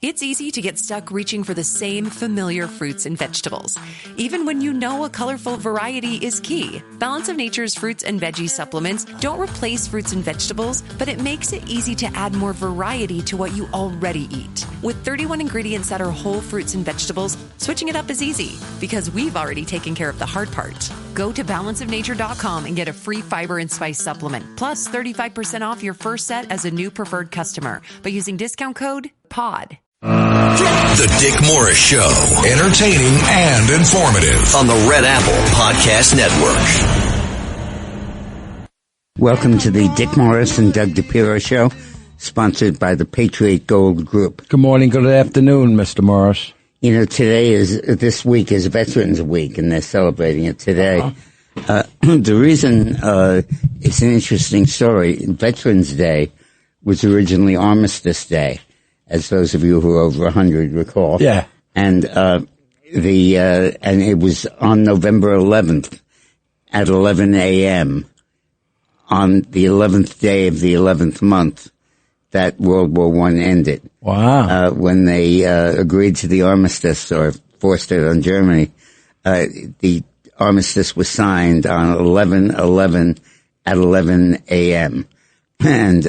It's easy to get stuck reaching for the same familiar fruits and vegetables, even when you know a colorful variety is key. Balance of Nature's fruits and veggie supplements don't replace fruits and vegetables, but it makes it easy to add more variety to what you already eat. With 31 ingredients that are whole fruits and vegetables, switching it up is easy because we've already taken care of the hard part. Go to balanceofnature.com and get a free fiber and spice supplement, plus 35% off your first set as a new preferred customer by using discount code POD. The Dick Morris Show. Entertaining and informative on the Red Apple Podcast Network. Welcome to the Dick Morris and Doug DePiro Show, sponsored by the Patriot Gold Group. Good morning, good afternoon, Mr. Morris. You know, this week is Veterans Week, and they're celebrating it today. The reason it's an interesting story, Veterans Day was originally Armistice Day, as those of you who are over 100 recall. Yeah. And and it was on November 11th at 11 a.m. on the 11th day of the 11th month that World War I ended. Wow. When they agreed to the armistice or forced it on Germany, the armistice was signed on 11/11 at 11 a.m. And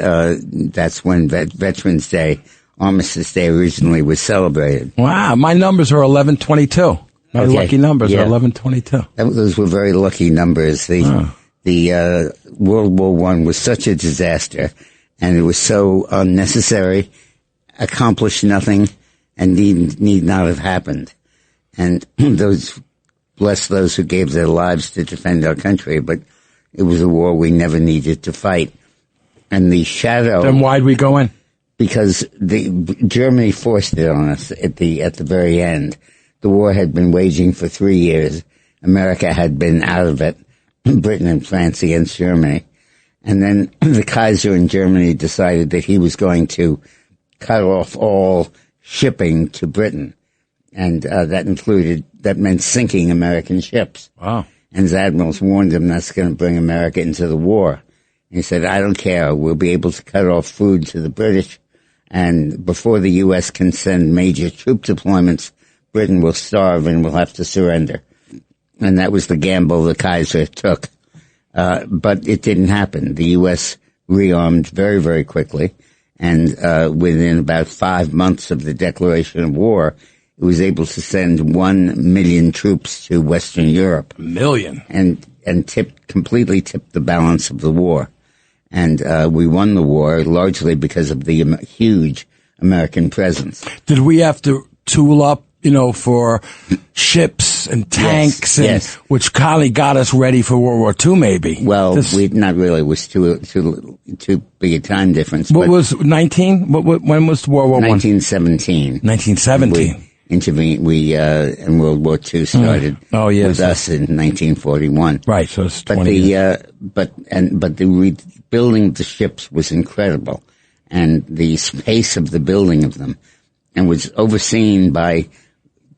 that's when Veterans Day, Armistice Day, originally was celebrated. Wow. My numbers are 1122. My lucky numbers are 1122. Those were very lucky numbers. The World War I was such a disaster, and it was so unnecessary, accomplished nothing, and need not have happened. And bless those who gave their lives to defend our country, but it was a war we never needed to fight. And the shadow... Then why'd we go in? Because Germany forced it on us at the very end. The war had been waging for 3 years. America had been out of it, Britain and France against Germany. And then the Kaiser in Germany decided that he was going to cut off all shipping to Britain. And that meant sinking American ships. Wow. And his admirals warned him that's going to bring America into the war. He said, I don't care. We'll be able to cut off food to the British. And before the U.S. can send major troop deployments, Britain will starve and will have to surrender. And that was the gamble the Kaiser took. But it didn't happen. The U.S. rearmed very, very quickly. And within about 5 months of the declaration of war, it was able to send 1 million troops to Western Europe. 1 million? And completely tipped the balance of the war. And we won the war largely because of the huge American presence. Did we have to tool up, for ships and tanks, which kind of got us ready for World War II, maybe? Well, not really. It was too big a time difference. What was 19? When was World War I? 1917. 1917. Intervened. And World War II started with us in 1941. Right, so it's 20 years. But the rebuilding of the ships was incredible, and the pace of the building of them, and was overseen by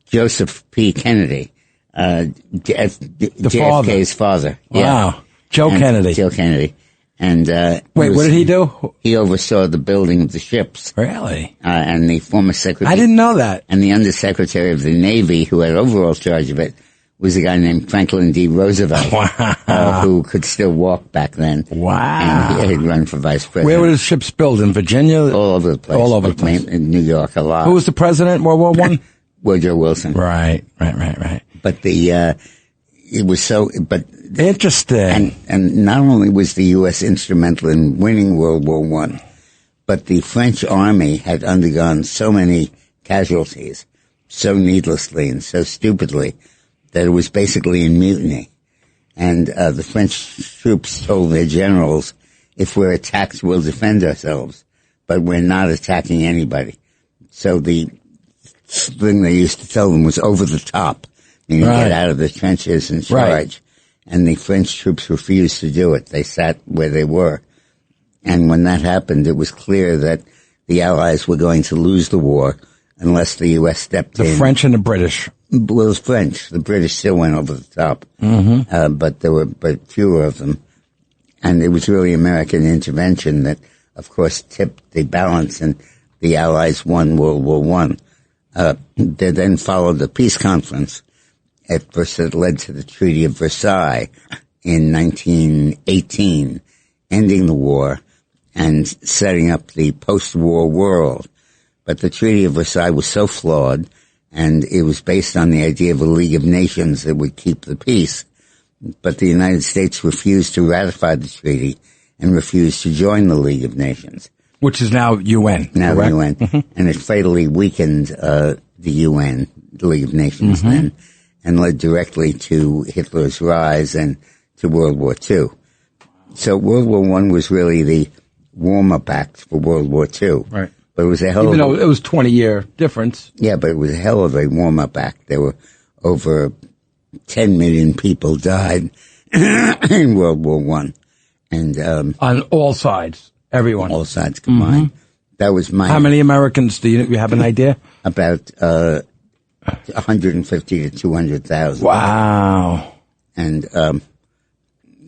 Joseph P. Kennedy, JFK's father. Wow, Joe Kennedy. And wait, what did he do? He oversaw the building of the ships. Really? And the former secretary. I didn't know that. And the undersecretary of the Navy, who had overall charge of it, was a guy named Franklin D. Roosevelt, who could still walk back then. Wow. And he had run for vice president. Where were the ships built? In Virginia? All over the place. All over the place. In New York a lot. Who was the president in World War I? Woodrow Wilson. Right. But it was so, but... Interesting. And not only was the U.S. instrumental in winning World War I, but the French army had undergone so many casualties, so needlessly and so stupidly, that it was basically in mutiny. And the French troops told their generals, if we're attacked, we'll defend ourselves, but we're not attacking anybody. So the thing they used to tell them was over the top, meaning get out of the trenches and charge. Right. And the French troops refused to do it. They sat where they were. And when that happened, it was clear that the Allies were going to lose the war unless the U.S. stepped in. The French and the British. Well, it was French. The British still went over the top. But there were fewer of them. And it was really American intervention that, of course, tipped the balance. And the Allies won World War One. There then followed the peace conference, at first it led to the Treaty of Versailles in 1918, ending the war and setting up the post-war world. But the Treaty of Versailles was so flawed, and it was based on the idea of a League of Nations that would keep the peace. But the United States refused to ratify the treaty and refused to join the League of Nations. Which is now UN. Now correct? the UN. Mm-hmm. And it fatally weakened the UN, the League of Nations then, and led directly to Hitler's rise and to World War II. So World War I was really the warm-up act for World War II. Right. But it was a hell Even of though it was 20-year difference. Yeah, but it was a hell of a warm-up act. There were over 10 million people died in World War I. And on all sides, everyone. All sides combined. That was my... How many Americans do you have an idea? About 150 to 200,000. Wow. And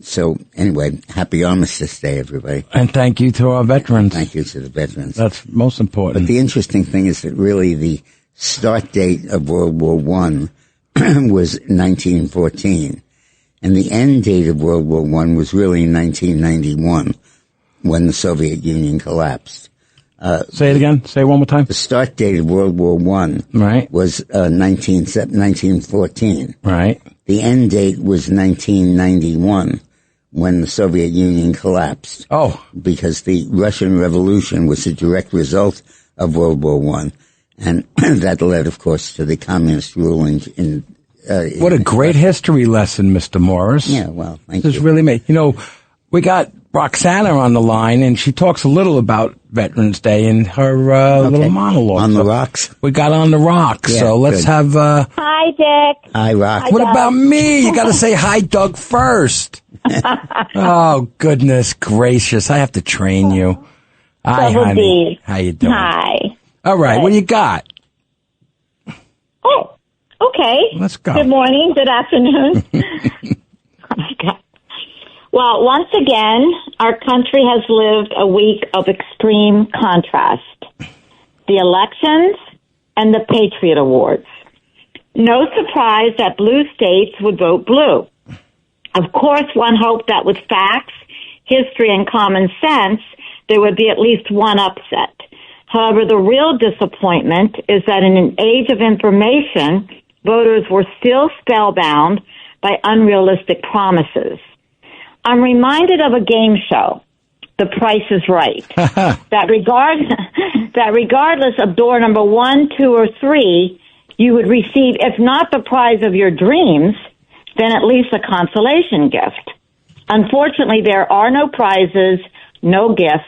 so, anyway, happy Armistice Day, everybody. And thank you to our veterans. Thank you to the veterans. That's most important. But the interesting thing is that really the start date of World War I was 1914. And the end date of World War I was really 1991, when the Soviet Union collapsed. Say it again. Say it one more time. The start date of World War I was 1914. Right. The end date was 1991, when the Soviet Union collapsed. Oh. Because the Russian Revolution was a direct result of World War I. And that led, of course, to the communist rule in what a great history lesson, Mr. Morris. Yeah, well, thank you. This really made, we got Roxana on the line, and she talks a little about Veterans Day in her little monologue. On the rocks? We got on the rocks, yeah, so let's have... Hi, Dick. Hi, Rox. What about me? You got to say hi, Doug, first. Oh, goodness gracious. I have to train you. Hi, honey. How you doing? Hi. All right, what do you got? Oh, okay. Let's go. Good morning, good afternoon. Oh, my God. Well, once again, our country has lived a week of extreme contrast. The elections and the Patriot Awards. No surprise that blue states would vote blue. Of course, one hoped that with facts, history, and common sense, there would be at least one upset. However, the real disappointment is that in an age of information, voters were still spellbound by unrealistic promises. I'm reminded of a game show, The Price is Right, that regardless of door number 1, 2, or 3, you would receive, if not the prize of your dreams, then at least a consolation gift. Unfortunately, there are no prizes, no gifts,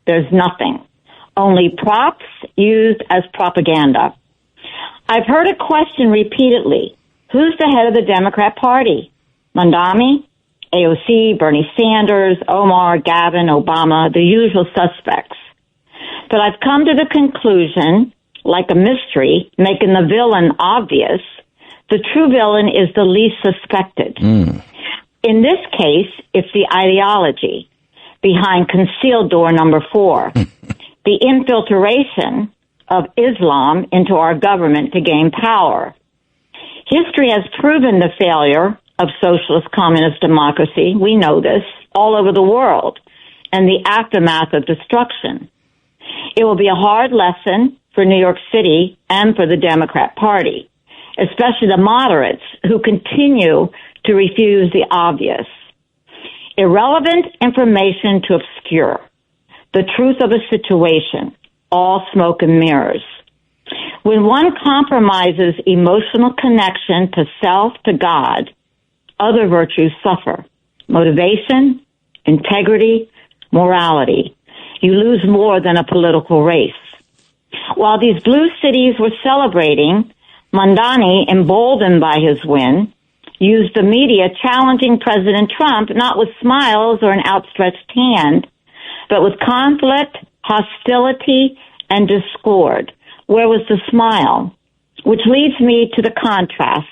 there's nothing. Only props used as propaganda. I've heard a question repeatedly. Who's the head of the Democrat Party? Mondani? AOC, Bernie Sanders, Omar, Gavin, Obama, the usual suspects. But I've come to the conclusion, like a mystery, making the villain obvious, the true villain is the least suspected. In this case, it's the ideology behind concealed door number 4, the infiltration of Islam into our government to gain power. History has proven the failure of socialist communist democracy, we know this, all over the world, and the aftermath of destruction. It will be a hard lesson for New York City and for the Democrat Party, especially the moderates who continue to refuse the obvious. Irrelevant information to obscure the truth of a situation, all smoke and mirrors. When one compromises emotional connection to self, to God, other virtues suffer. Motivation, integrity, morality. You lose more than a political race. While these blue cities were celebrating, Mondani, emboldened by his win, used the media challenging President Trump not with smiles or an outstretched hand, but with conflict, hostility, and discord. Where was the smile? Which leads me to the contrast.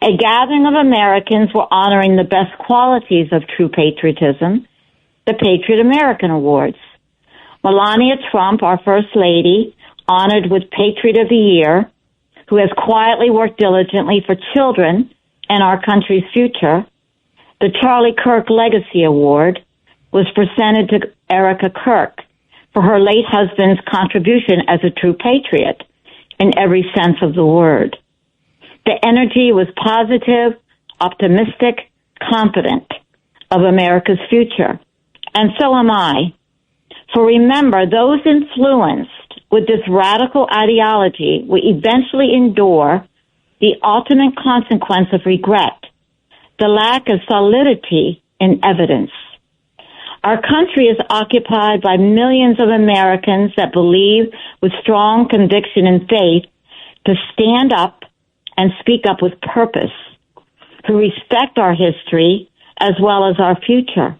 A gathering of Americans were honoring the best qualities of true patriotism, the Patriot American Awards. Melania Trump, our First Lady, honored with Patriot of the Year, who has quietly worked diligently for children and our country's future. The Charlie Kirk Legacy Award was presented to Erica Kirk for her late husband's contribution as a true patriot in every sense of the word. The energy was positive, optimistic, confident of America's future. And so am I. For remember, those influenced with this radical ideology will eventually endure the ultimate consequence of regret, the lack of solidity in evidence. Our country is occupied by millions of Americans that believe with strong conviction and faith to stand up and speak up with purpose, who respect our history as well as our future.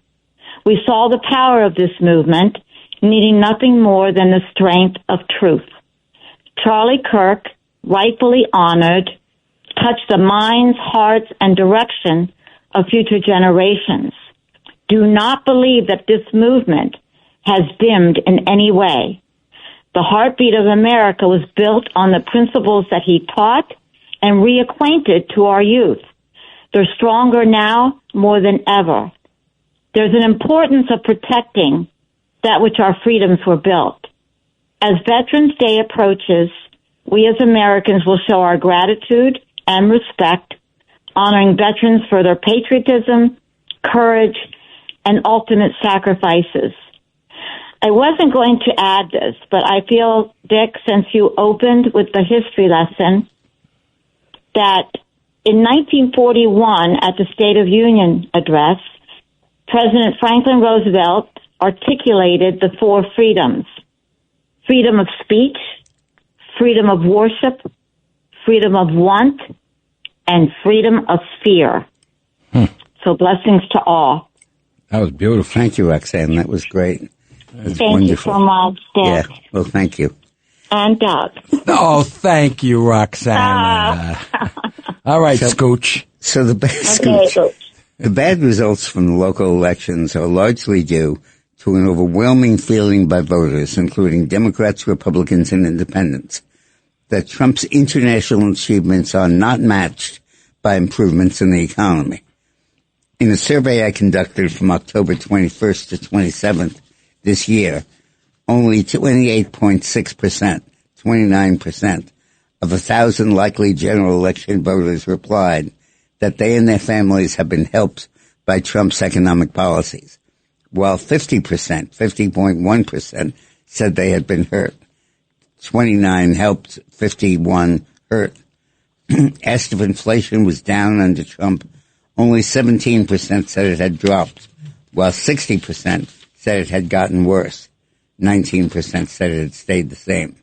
We saw the power of this movement, needing nothing more than the strength of truth. Charlie Kirk, rightfully honored, touched the minds, hearts, and direction of future generations. Do not believe that this movement has dimmed in any way. The heartbeat of America was built on the principles that he taught and reacquainted to our youth. They're stronger now more than ever. There's an importance of protecting that which our freedoms were built. As Veterans Day approaches, we as Americans will show our gratitude and respect, honoring veterans for their patriotism, courage, and ultimate sacrifices. I wasn't going to add this, but I feel, Dick, since you opened with the history lesson, that in 1941, at the State of Union address, President Franklin Roosevelt articulated the four freedoms: freedom of speech, freedom of worship, freedom of want, and freedom of fear. So blessings to all. That was beautiful. Thank you, Roxanne. That was great. Thank wonderful. You so much, Dick. Yeah, well, thank you. And Doug. Oh, thank you, Roxanne. All right, Scooch. So the bad results from the local elections are largely due to an overwhelming feeling by voters, including Democrats, Republicans, and Independents, that Trump's international achievements are not matched by improvements in the economy. In a survey I conducted from October 21st to 27th this year, only 28.6%, 29% of 1,000 likely general election voters replied that they and their families have been helped by Trump's economic policies, while 50%, 50.1%, said they had been hurt. 29 helped, 51 hurt. Asked if inflation was down under Trump, only 17% said it had dropped, while 60% said it had gotten worse. 19% said it had stayed the same.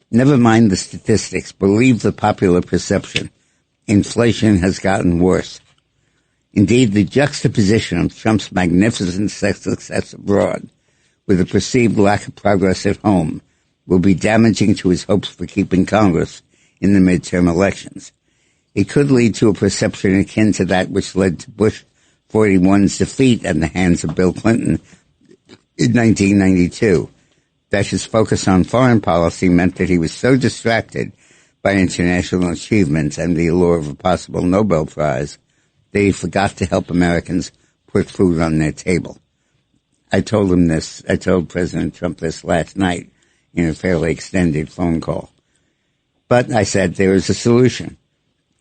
Never mind the statistics. Believe the popular perception. Inflation has gotten worse. Indeed, the juxtaposition of Trump's magnificent success abroad with the perceived lack of progress at home will be damaging to his hopes for keeping Congress in the midterm elections. It could lead to a perception akin to that which led to Bush 41's defeat at the hands of Bill Clinton in 1992. That his focus on foreign policy meant that he was so distracted by international achievements and the allure of a possible Nobel Prize that he forgot to help Americans put food on their table. I told President Trump this last night in a fairly extended phone call. But I said there is a solution.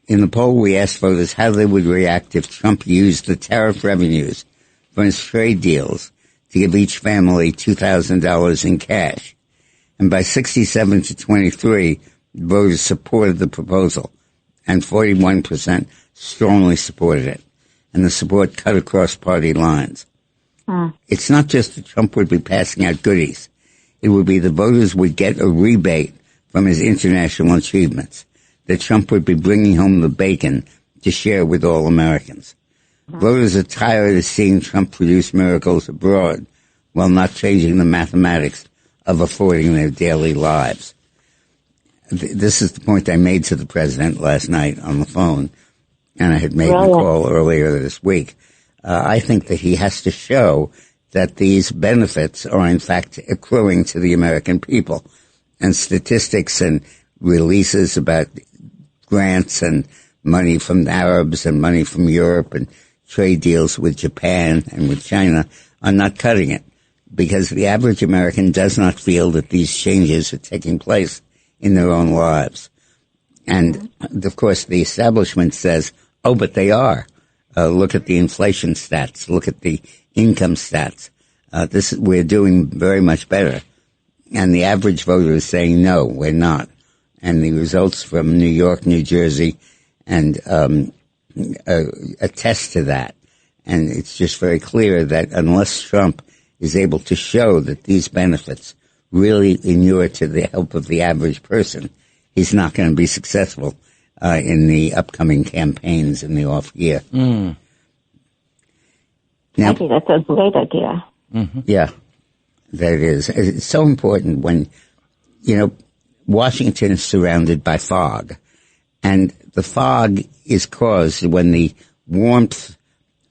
In the poll, we asked voters how they would react if Trump used the tariff revenues from his trade deals to give each family $2,000 in cash. And by 67 to 23, voters supported the proposal, and 41% strongly supported it. And the support cut across party lines. It's not just that Trump would be passing out goodies. It would be the voters would get a rebate from his international achievements, that Trump would be bringing home the bacon to share with all Americans. Voters are tired of seeing Trump produce miracles abroad while not changing the mathematics of affording their daily lives. This is the point I made to the president last night on the phone, and I had made the call earlier this week. I think that he has to show that these benefits are in fact accruing to the American people. And statistics and releases about grants and money from the Arabs and money from Europe and trade deals with Japan and with China are not cutting it, because the average American does not feel that these changes are taking place in their own lives. And, of course, the establishment says, oh, but they are. Look at the inflation stats. Look at the income stats. We're doing very much better. And the average voter is saying, no, we're not. And the results from New York, New Jersey, and attest to that. And it's just very clear that unless Trump is able to show that these benefits really inure to the help of the average person, he's not going to be successful in the upcoming campaigns in the off year. Now, I think that's a great idea. Mm-hmm. Yeah, that is. It's so important when, Washington is surrounded by fog. And the fog is caused when the warmth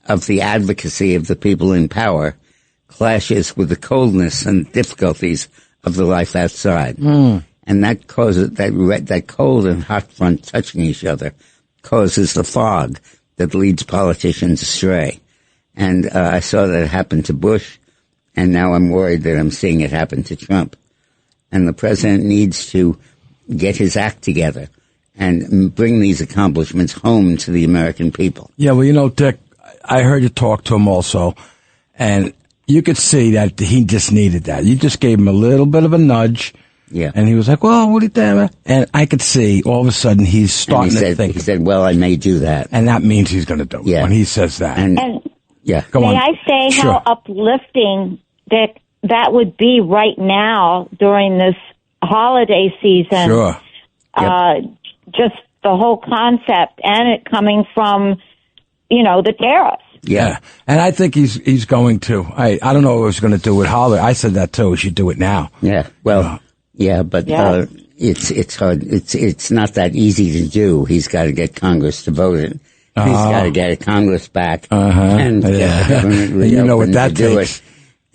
of the advocacy of the people in power clashes with the coldness and difficulties of the life outside. And that causes that cold and hot front touching each other causes the fog that leads politicians astray. And I saw that happen to Bush, and now I'm worried that I'm seeing it happen to Trump. And the president needs to get his act together and bring these accomplishments home to the American people. Yeah, well, Dick, I heard you talk to him also, and you could see that he just needed that. You just gave him a little bit of a nudge. Yeah. And he was like, well, what are you doing? And I could see all of a sudden he's starting to think. He said, well, I may do that. And that means he's going to do it when he says that. And yeah. Go on. May I say Sure. how uplifting that would be right now during this holiday season? Sure. Just the whole concept, and it coming from, the tariffs. Yeah. And I think he's going to. I don't know what he's going to do with holiday. I said that too. He should do it now. Yeah. Well, but it's hard. It's not that easy to do. He's got to get Congress to vote it. He's got to get Congress back and get the government reopened what that to do takes. it.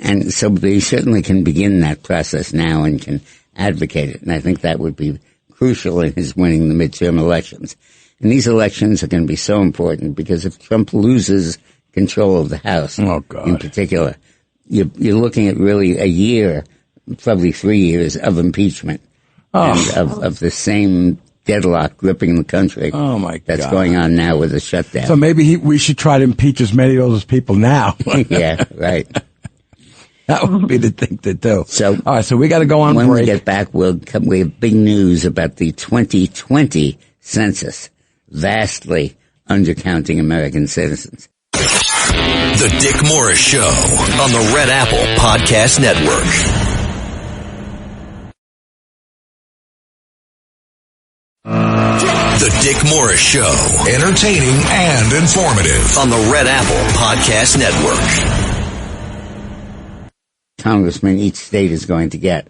And so he certainly can begin that process now and can advocate it. And I think that would be crucial in his winning the midterm elections. And these elections are going to be so important because if Trump loses control of the House, in particular, you're looking at really a year, probably 3 years of impeachment and of the same deadlock gripping the country. Oh my God. That's going on now with the shutdown. So maybe we should try to impeach as many of those people now. Yeah, right. That would be the thing to do. So, all right, so we got to go on when break. we get back, we have big news about the 2020 census, vastly undercounting American citizens. The Dick Morris Show on the Red Apple Podcast Network. The Dick Morris Show, entertaining and informative on the Red Apple Podcast Network. Congressman each state is going to get.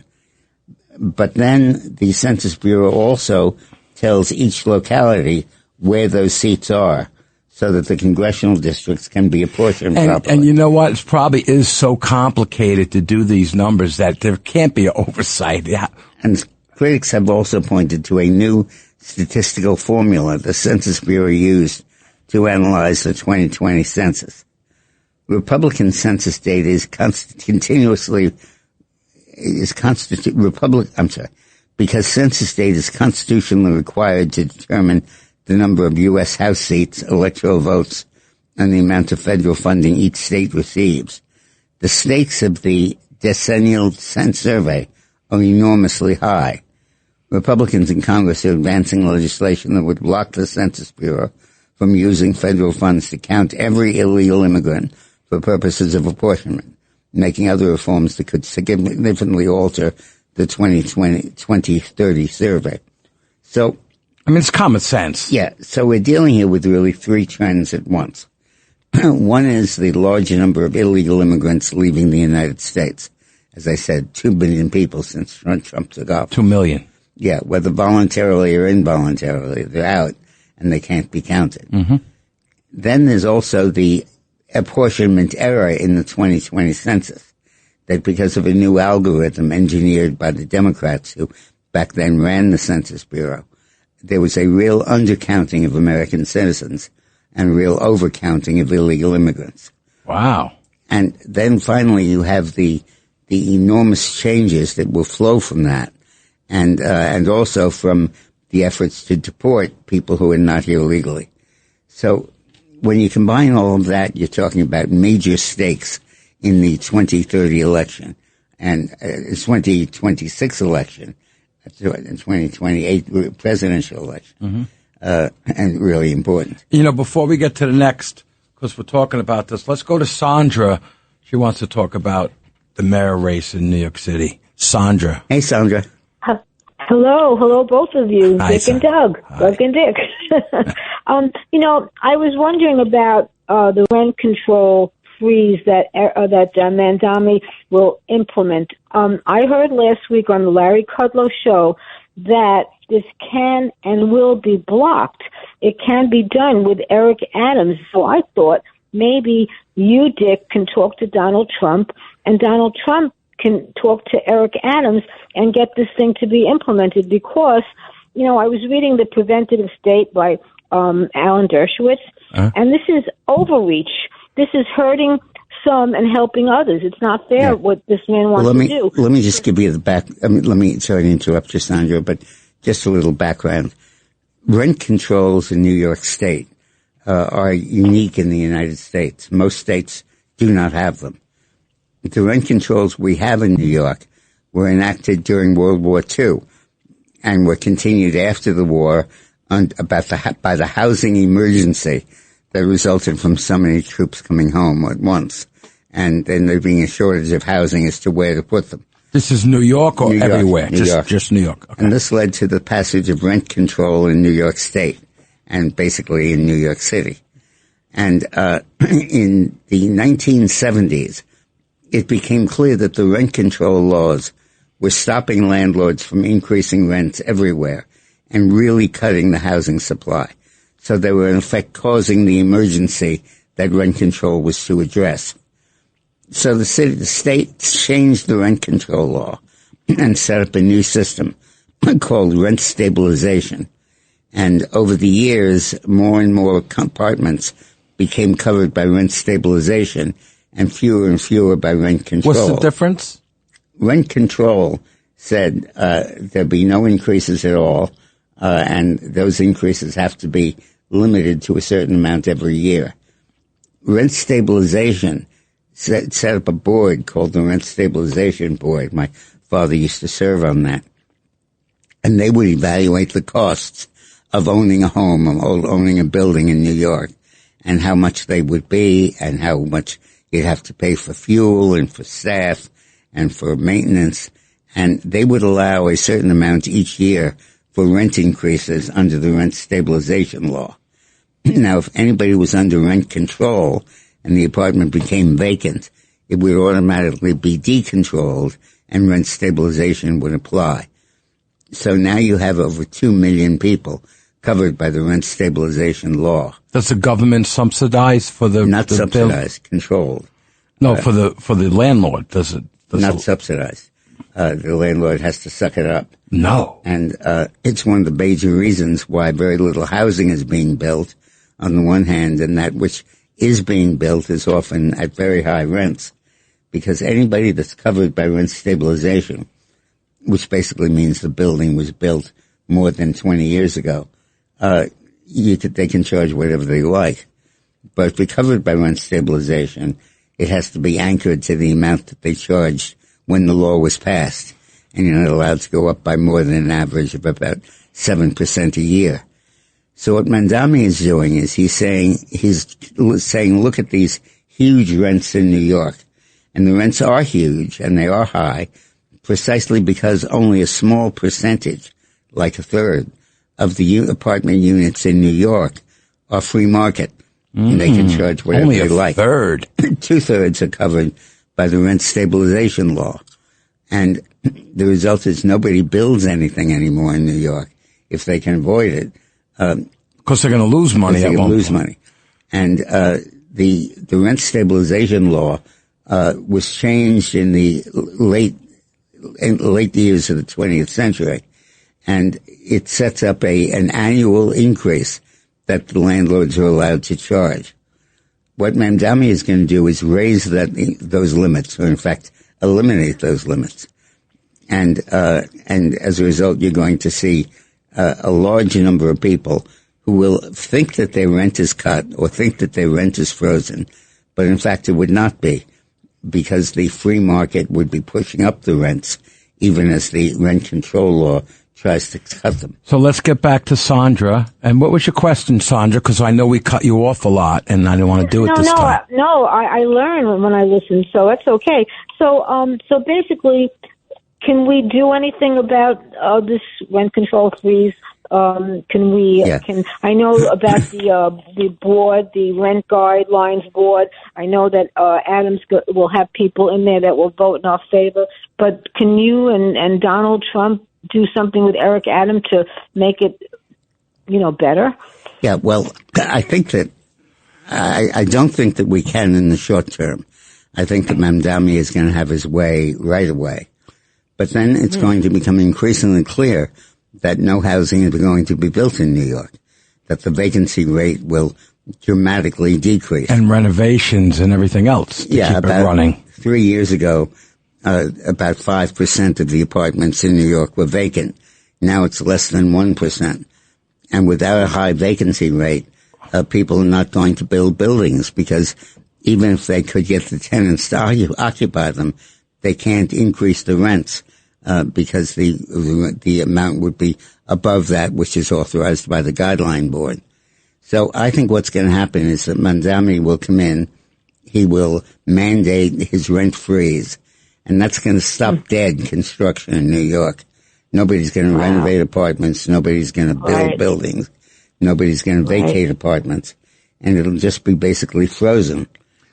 But then the Census Bureau also tells each locality where those seats are so that the congressional districts can be apportioned properly. And you know what? It probably is so complicated to do these numbers that there can't be an oversight. Yeah. And critics have also pointed to a new statistical formula the Census Bureau used to analyze the 2020 census. Republican census data because census data is constitutionally required to determine the number of U.S. House seats, electoral votes, and the amount of federal funding each state receives. The stakes of the decennial survey are enormously high. Republicans in Congress are advancing legislation that would block the Census Bureau from using federal funds to count every illegal immigrant for purposes of apportionment, making other reforms that could significantly alter the 2030 survey. So, I mean, it's common sense. Yeah, so we're dealing here with really three trends at once. One is the large number of illegal immigrants leaving the United States. As I said, 2 billion people since Trump took off. 2 million. Yeah, whether voluntarily or involuntarily, they're out and they can't be counted. Mm-hmm. Then there's also the apportionment error in the 2020 census, that because of a new algorithm engineered by the Democrats who back then ran the Census Bureau, there was a real undercounting of American citizens and real overcounting of illegal immigrants. Wow. And then finally you have the enormous changes that will flow from that, and also from the efforts to deport people who are not here legally. So when you combine all of that, you're talking about major stakes in the 2030 election and 2026 election, and 2028 presidential election, and really important. You know, before we get to the next, because we're talking about this, let's go to Sandra. She wants to talk about the mayor race in New York City. Sandra. Hey, Sandra. Hello, both of you, Hi, Dick and Doug. Hi. Doug and Dick. I was wondering about the rent control freeze that Mamdani will implement. I heard last week on the Larry Kudlow show that this can and will be blocked. It can be done with Eric Adams. So I thought maybe you, Dick, can talk to Donald Trump, and Donald Trump can talk to Eric Adams and get this thing to be implemented, because, I was reading The Preventative State by Alan Dershowitz, and this is overreach. This is hurting some and helping others. It's not fair what this man wants to do. Let me just give you the sorry to interrupt you, Sandra, but just a little background. Rent controls in New York State are unique in the United States. Most states do not have them. The rent controls we have in New York were enacted during World War II and were continued after the war by the housing emergency that resulted from so many troops coming home at once, and then there being a shortage of housing as to where to put them. This is New York or everywhere? Just New York. Okay. And this led to the passage of rent control in New York State and basically in New York City. And in the 1970s, it became clear that the rent control laws were stopping landlords from increasing rents everywhere and really cutting the housing supply. So they were in effect causing the emergency that rent control was to address. So the state changed the rent control law and set up a new system called rent stabilization. And over the years, more and more apartments became covered by rent stabilization and fewer by rent control. What's the difference? Rent control said there'd be no increases at all, and those increases have to be limited to a certain amount every year. Rent stabilization set up a board called the Rent Stabilization Board. My father used to serve on that. And they would evaluate the costs of owning a home, or owning a building in New York, and how much they would be, and how much you'd have to pay for fuel and for staff and for maintenance. And they would allow a certain amount each year for rent increases under the rent stabilization law. Now, if anybody was under rent control and the apartment became vacant, it would automatically be decontrolled and rent stabilization would apply. So now you have over 2 million people covered by the rent stabilization law. Does the government subsidize for the Not subsidized, controlled. No, for the landlord. Does it? Not subsidized. The landlord has to suck it up. No. And it's one of the major reasons why very little housing is being built on the one hand, and that which is being built is often at very high rents, because anybody that's covered by rent stabilization, which basically means the building was built more than 20 years ago, they can charge whatever they like. But if you're covered by rent stabilization, it has to be anchored to the amount that they charged when the law was passed. And you're not allowed to go up by more than an average of about 7% a year. So what Mamdani is doing is he's saying, look at these huge rents in New York. And the rents are huge and they are high precisely because only a small percentage, like a third, of the apartment units in New York are free market. And they can charge whatever they like. Only a third. 2/3 are covered by the rent stabilization law. And the result is nobody builds anything anymore in New York if they can avoid it. Because they're going to lose money. They're going to lose money. And the rent stabilization law was changed in the late years of the 20th century, and it sets up an annual increase that the landlords are allowed to charge. What Mamdani is going to do is raise those limits, or in fact, eliminate those limits. And as a result, you're going to see a large number of people who will think that their rent is cut or think that their rent is frozen, but in fact it would not be, because the free market would be pushing up the rents, even as the rent control law tries to cut them. So let's get back to Sandra. And what was your question, Sandra? Because I know we cut you off a lot, and I didn't want to do it this time. I learn when I listen, so that's okay. So basically, can we do anything about this rent control freeze? Can we? Yeah. I know about the board, the rent guidelines board. I know that Adams will have people in there that will vote in our favor. But can you and Donald Trump do something with Eric Adams to make it, better? Yeah. Well, I think that I don't think that we can in the short term. I think that Mamdani is going to have his way right away, but then it's going to become increasingly clear that no housing is going to be built in New York, that the vacancy rate will dramatically decrease. And renovations and everything else to keep it running. 3 years ago, about 5% of the apartments in New York were vacant. Now it's less than 1%. And without a high vacancy rate, people are not going to build buildings, because even if they could get the tenants to occupy them, they can't increase the rents. Because the amount would be above that which is authorized by the guideline board. So I think what's going to happen is that Mamdani will come in, he will mandate his rent freeze, and that's going to stop dead construction in New York. Nobody's going to renovate apartments, nobody's going to build buildings, nobody's going to vacate apartments, and it'll just be basically frozen.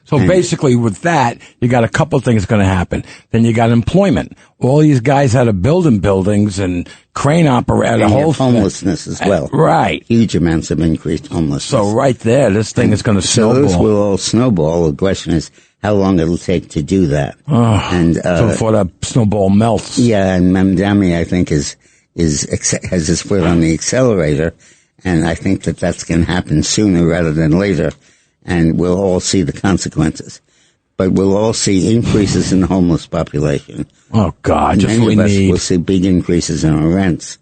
So basically with that, you got a couple things going to happen. Then you got employment. All these guys that are building buildings and crane operator, and whole homelessness as well. Right. Huge amounts of increased homelessness. So right there, this thing is going to snowball. So this will all snowball. The question is how long it'll take to do that. So before that snowball melts. Yeah, and Mamdani, I think, has his foot on the accelerator, and I think that that's going to happen sooner rather than later. And we'll all see the consequences. But we'll all see increases in the homeless population. Oh, God, just what we need. We'll see big increases in our rents.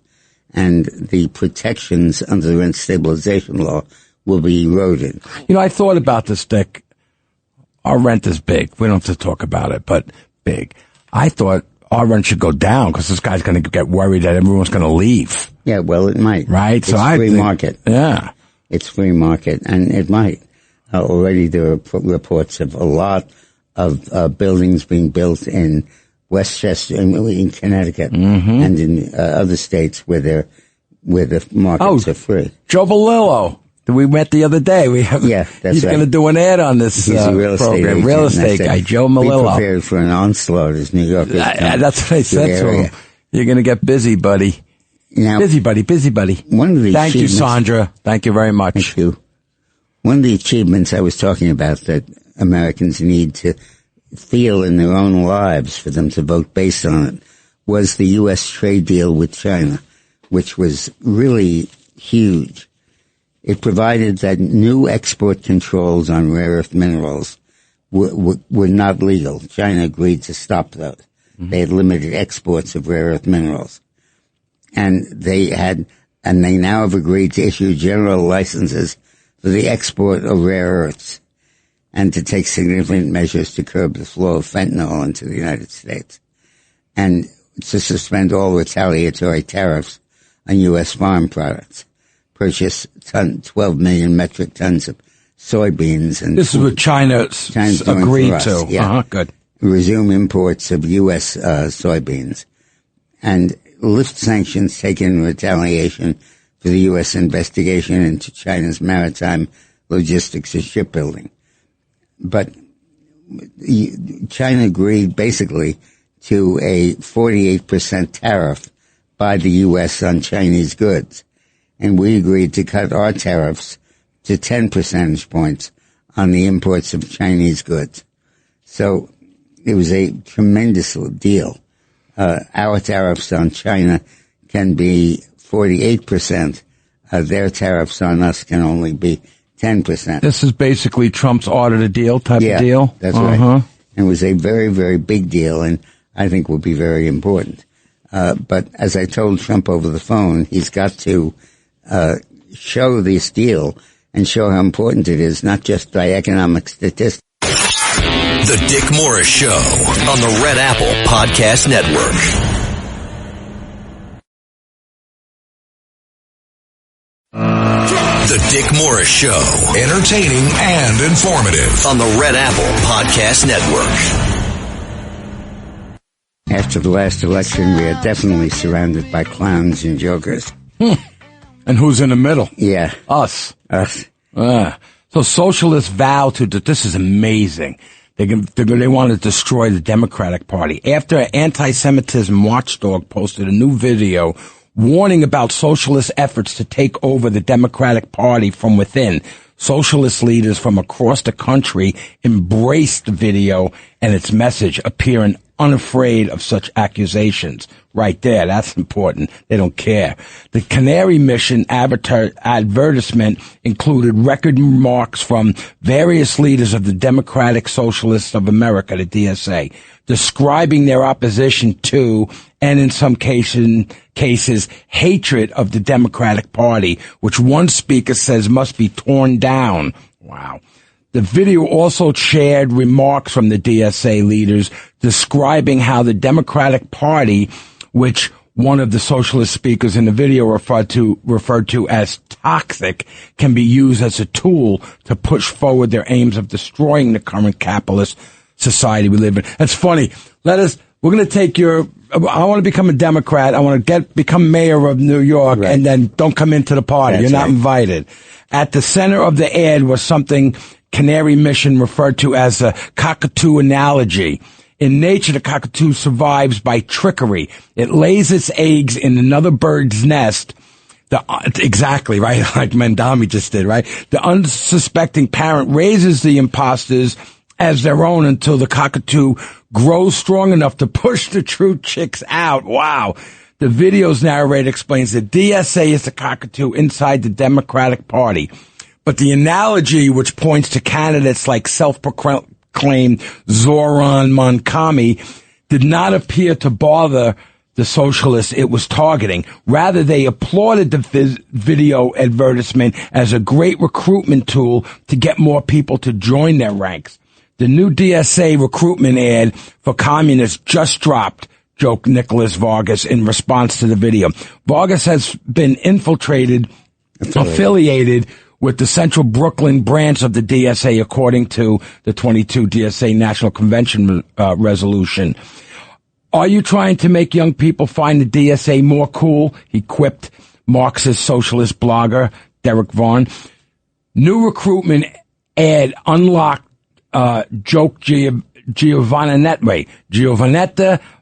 And the protections under the rent stabilization law will be eroded. I thought about this, Dick. Our rent is big. We don't have to talk about it, but big. I thought our rent should go down because this guy's going to get worried that everyone's going to leave. Yeah, well, it might. Right? It's free market. Yeah. It's free market, and it might. Already there are reports of a lot of buildings being built in Westchester, in Connecticut, and in other states where the markets are free. Joe Valillo, we met the other day. He's going to do an ad on this He's a real estate program. Agent, real estate guy, Joe Malillo. Be prepared for an onslaught as New York is that's what I said to him. You're going to get busy, buddy. Now, busy, buddy. Thank you, Sandra. Thank you very much. Thank you. One of the achievements I was talking about that Americans need to feel in their own lives for them to vote based on it was the U.S. trade deal with China, which was really huge. It provided that new export controls on rare earth minerals were not legal. China agreed to stop those. They had limited exports of rare earth minerals. And they now have agreed to issue general licenses for the export of rare earths and to take significant measures to curb the flow of fentanyl into the United States and to suspend all retaliatory tariffs on U.S. farm products, purchase 12 million metric tons of soybeans. And this is what China's agreed to. Yeah. Good. Resume imports of U.S. Soybeans and lift sanctions taken in retaliation for the U.S. investigation into China's maritime logistics and shipbuilding. But China agreed basically to a 48% tariff by the U.S. on Chinese goods. And we agreed to cut our tariffs to 10 percentage points on the imports of Chinese goods. So it was a tremendous deal. Our tariffs on China can be 48%. Their tariffs on us can only be 10%. This is basically Trump's ordered a deal type of deal? That's right. It was a very, very big deal, and I think will be very important. But as I told Trump over the phone, he's got to show this deal and show how important it is, not just by economic statistics. The Dick Morris Show on the Red Apple Podcast Network. The Dick Morris Show, entertaining and informative on the Red Apple Podcast Network. After the last election, we are definitely surrounded by clowns and jokers. And who's in the middle? Yeah. Us. Us. So socialists vow to, this is amazing. They want to destroy the Democratic Party. After an anti-Semitism watchdog posted a new video warning about socialist efforts to take over the Democratic Party from within, socialist leaders from across the country embraced the video and its message, appearing unafraid of such accusations. Right there, that's important. They don't care. The Canary Mission advertisement included record remarks from various leaders of the Democratic Socialists of America, the DSA, describing their opposition to, and in some cases, hatred of the Democratic Party, which one speaker says must be torn down. Wow. The video also shared remarks from the DSA leaders describing how the Democratic Party, which one of the socialist speakers in the video referred to as toxic, can be used as a tool to push forward their aims of destroying the current capitalist society we live in. That's funny. We're going to take I want to become a Democrat. I want to become mayor of New York, right, and then don't come into the party. That's You're not invited. At the center of the ad was something Canary Mission referred to as a cockatoo analogy. In nature, the cockatoo survives by trickery. It lays its eggs in another bird's nest. Exactly, right? Like Mandami just did, right? The unsuspecting parent raises the imposters as their own until the cockatoo grows strong enough to push the true chicks out. Wow. The video's narrator explains that DSA is the cockatoo inside the Democratic Party. But the analogy, which points to candidates like self-proclaimed Zoran Monkami, did not appear to bother the socialists it was targeting. Rather, they applauded the video advertisement as a great recruitment tool to get more people to join their ranks. The new DSA recruitment ad for communists just dropped, joked Nicholas Vargas in response to the video. Vargas has been affiliated with the Central Brooklyn branch of the DSA, according to the 22 DSA National Convention resolution. Are you trying to make young people find the DSA more cool? He quipped Marxist socialist blogger Derek Vaughan. New recruitment ad unlocked joke Giovanetta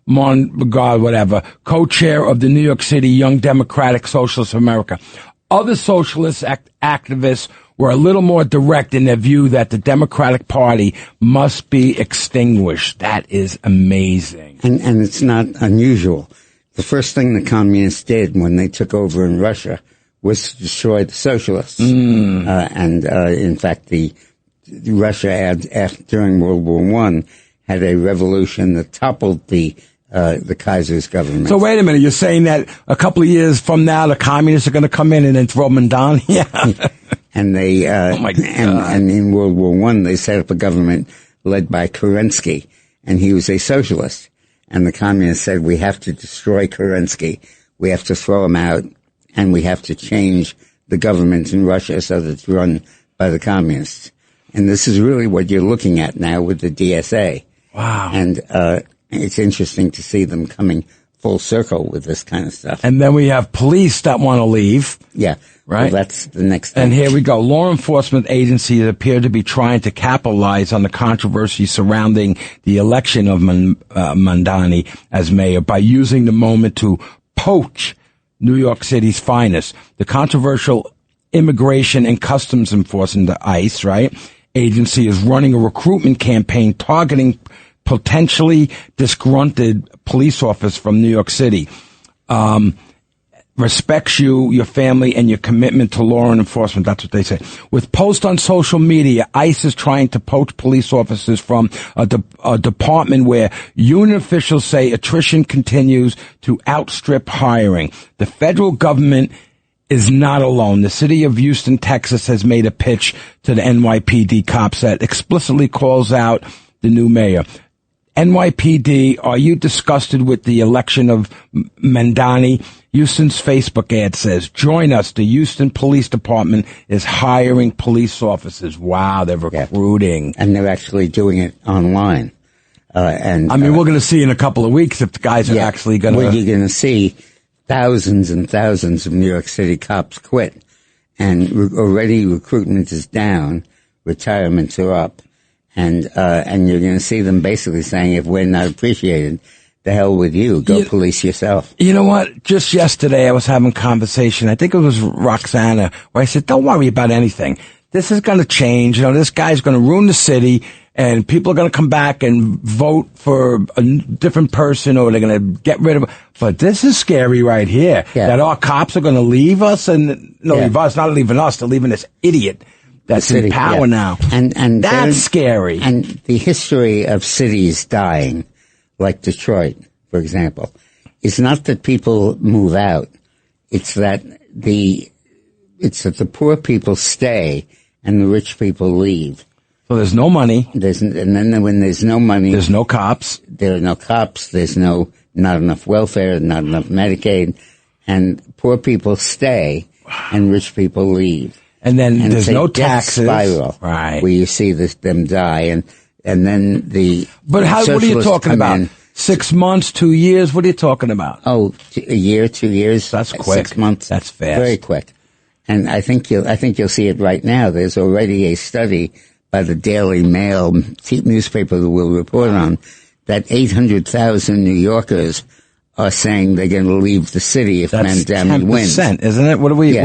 Monbagard, whatever, co-chair of the New York City Young Democratic Socialists of America. Other socialist activists were a little more direct in their view that the Democratic Party must be extinguished. That is amazing. And it's not unusual. The first thing the communists did when they took over in Russia was to destroy the socialists. In fact, Russia during World War I had a revolution that toppled the Kaiser's government. So wait a minute, you're saying that a couple of years from now the communists are going to come in and then throw them down? Yeah. And they oh my God. And in World War I they set up a government led by Kerensky, and he was a socialist. And the communists said, we have to destroy Kerensky, we have to throw him out, and we have to change the government in Russia so that it's run by the communists. And this is really what you're looking at now with the DSA. Wow. And it's interesting to see them coming full circle with this kind of stuff. And then we have police that want to leave. Yeah. Right? Well, that's the next thing. And here we go. Law enforcement agencies appear to be trying to capitalize on the controversy surrounding the election of Mandani as mayor by using the moment to poach New York City's finest. The controversial Immigration and Customs Enforcement, the ICE, right, agency is running a recruitment campaign targeting potentially disgruntled police officers from New York City. Respects you, your family, and your commitment to law enforcement. That's what they say. With posts on social media, ICE is trying to poach police officers from a department where union officials say attrition continues to outstrip hiring. The federal government is not alone. The city of Houston, Texas has made a pitch to the NYPD cops that explicitly calls out the new mayor. NYPD, are you disgusted with the election of Mamdani? Houston's Facebook ad says, join us. The Houston Police Department is hiring police officers. Wow, they're recruiting. And they're actually doing it online. We're going to see in a couple of weeks if the guys are actually going to... Well, you're going to see thousands and thousands of New York City cops quit. And already recruitment is down, retirements are up. And you're going to see them basically saying, if we're not appreciated, the hell with you. Go police yourself. You know what? Just yesterday I was having a conversation. I think it was Roxana, where I said, don't worry about anything. This is going to change. You know, this guy's going to ruin the city and people are going to come back and vote for a different person or they're going to get rid of him. But this is scary right here. Yeah. That our cops are going to leave us leave us, not leaving us. They're leaving this idiot that's in power now. And that's scary. And the history of cities dying, like Detroit, for example, is not that people move out. It's that the poor people stay and the rich people leave. So there's no money. And then when there's no money, there's no cops. There are no cops. There's not enough welfare, not enough Medicaid, and poor people stay and rich people leave. And then there's no taxes. Spiral, right? Where you see them die, and then the. But what are you talking about? 6 months, 2 years? What are you talking about? Oh, a year, 2 years. That's quick. 6 months. That's fast. Very quick. And I think you'll see it right now. There's already a study by the Daily Mail newspaper that we'll report on that 800,000 New Yorkers are saying they're going to leave the city if Mamdani wins. That's 10%, isn't it? What are we?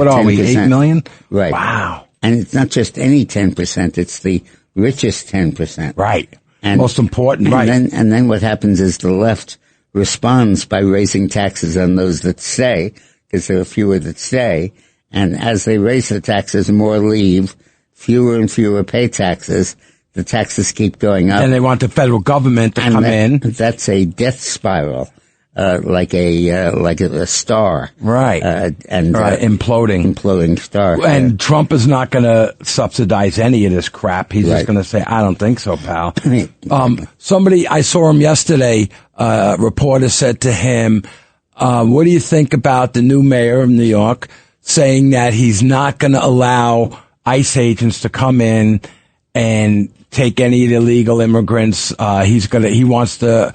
8 million? Right. Wow. And it's not just any 10%; it's the richest 10%. Right. And most important. Right. And then what happens is the left responds by raising taxes on those that stay, because there are fewer that stay. And as they raise the taxes, more leave. Fewer and fewer pay taxes. The taxes keep going up. And they want the federal government to come in. That's a death spiral. Like a star. Right. Imploding star. And Trump is not going to subsidize any of this crap. He's just going to say, I don't think so, pal. I saw him yesterday, reporter said to him, what do you think about the new mayor of New York saying that he's not going to allow ICE agents to come in and take any of the illegal immigrants? He wants to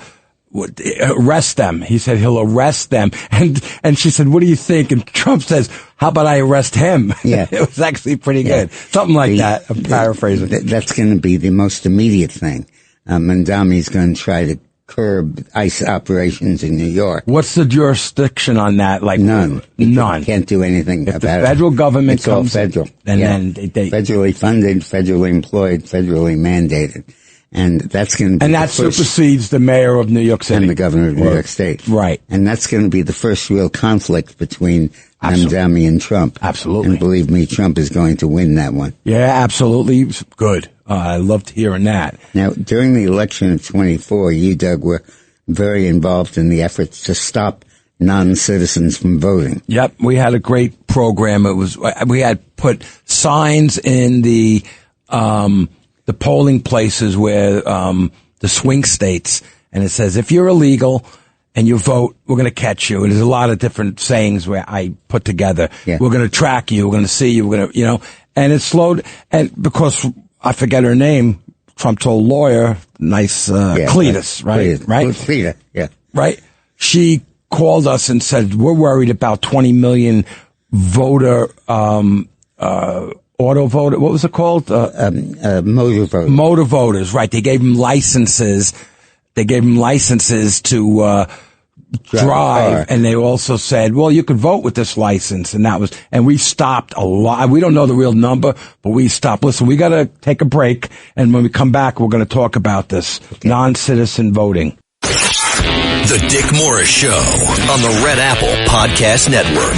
arrest them. He said he'll arrest them. And she said, what do you think? And Trump says, how about I arrest him? Yeah. It was actually pretty good. Something like that. I'm paraphrasing. That's going to be the most immediate thing. Mamdani's going to try to curb ICE operations in New York. What's the jurisdiction on that? Like none. None. Can't do anything about it. The federal government it's all federal. And then they federally funded, federally employed, federally mandated. And that's going to be and that supersedes the mayor of New York City. And the governor of New York State. Right. And that's going to be the first real conflict between Mamdani and Trump. Absolutely. And believe me, Trump is going to win that one. Yeah, absolutely. Good. I loved hearing that. Now, during the election of 24, you, Doug, were very involved in the efforts to stop non-citizens from voting. Yep. We had a great program. We had put signs in the polling places where, the swing states, and it says, if you're illegal and you vote, we're going to catch you. And there's a lot of different sayings where I put together. Yeah. We're going to track you. We're going to see you. We're going to, and it slowed. And because I forget her name, Trump told lawyer, Cletus, right? Right? Cletus, yeah. Right? She called us and said, we're worried about 20 million voter, auto voter, what was it called? Motor voters. Motor voters, right. They gave them licenses. to drive, and they also said, well, you could vote with this license, and we stopped a lot. We don't know the real number, but we stopped. Listen, we got to take a break, and when we come back, we're going to talk about this non-citizen voting. The Dick Morris Show on the Red Apple Podcast Network.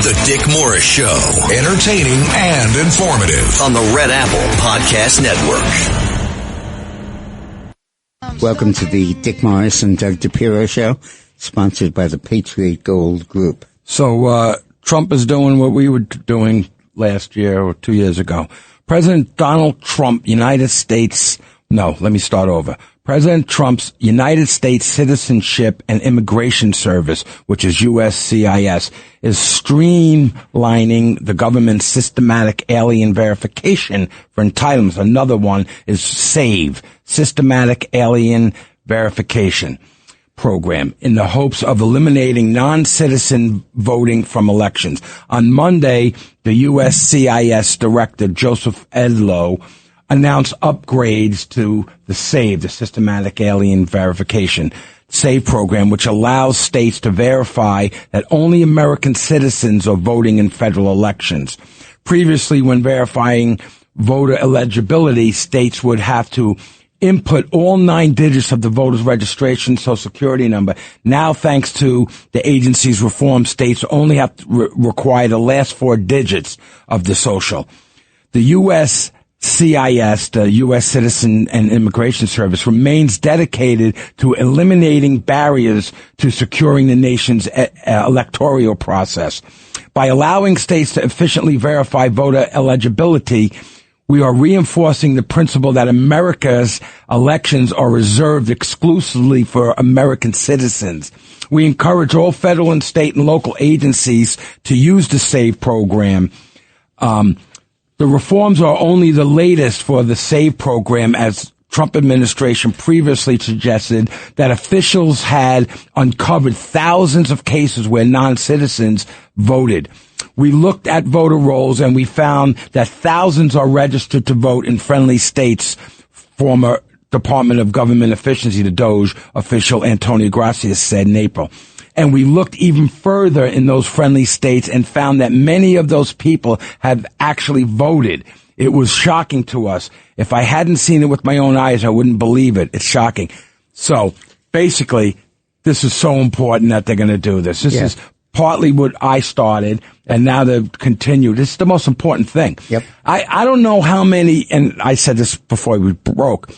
The Dick Morris Show, entertaining and informative on the Red Apple Podcast Network. Welcome to the Dick Morris and Doug DePiro Show, sponsored by the Patriot Gold Group. So Trump is doing what we were doing last year or 2 years ago. President Donald Trump, President Trump's United States Citizenship and Immigration Service, which is USCIS, is streamlining the government's systematic alien verification for entitlements. Another one is SAVE, Systematic Alien Verification Program, in the hopes of eliminating non-citizen voting from elections. On Monday, the USCIS Director, Joseph Edlow, announced upgrades to the SAVE, the Systematic Alien Verification SAVE program, which allows states to verify that only American citizens are voting in federal elections. Previously, when verifying voter eligibility, states would have to input all 9 digits of the voter's registration social security number. Now, thanks to the agency's reform, states only have to require the last 4 digits of the social. The USCIS, the U.S. Citizen and Immigration Service, remains dedicated to eliminating barriers to securing the nation's electoral process. By allowing states to efficiently verify voter eligibility, we are reinforcing the principle that America's elections are reserved exclusively for American citizens. We encourage all federal and state and local agencies to use the SAVE program. The reforms are only the latest for the SAVE program, as Trump administration previously suggested that officials had uncovered thousands of cases where non-citizens voted. We looked at voter rolls and we found that thousands are registered to vote in friendly states. Former Department of Government Efficiency, the DOJ official Antonio Gracias, said in April. And we looked even further in those friendly states and found that many of those people have actually voted. It was shocking to us. If I hadn't seen it with my own eyes, I wouldn't believe it. It's shocking. So basically, this is so important that they're going to do this. This is partly what I started, and now they've continued. This is the most important thing. Yep. I don't know how many, and I said this before we broke,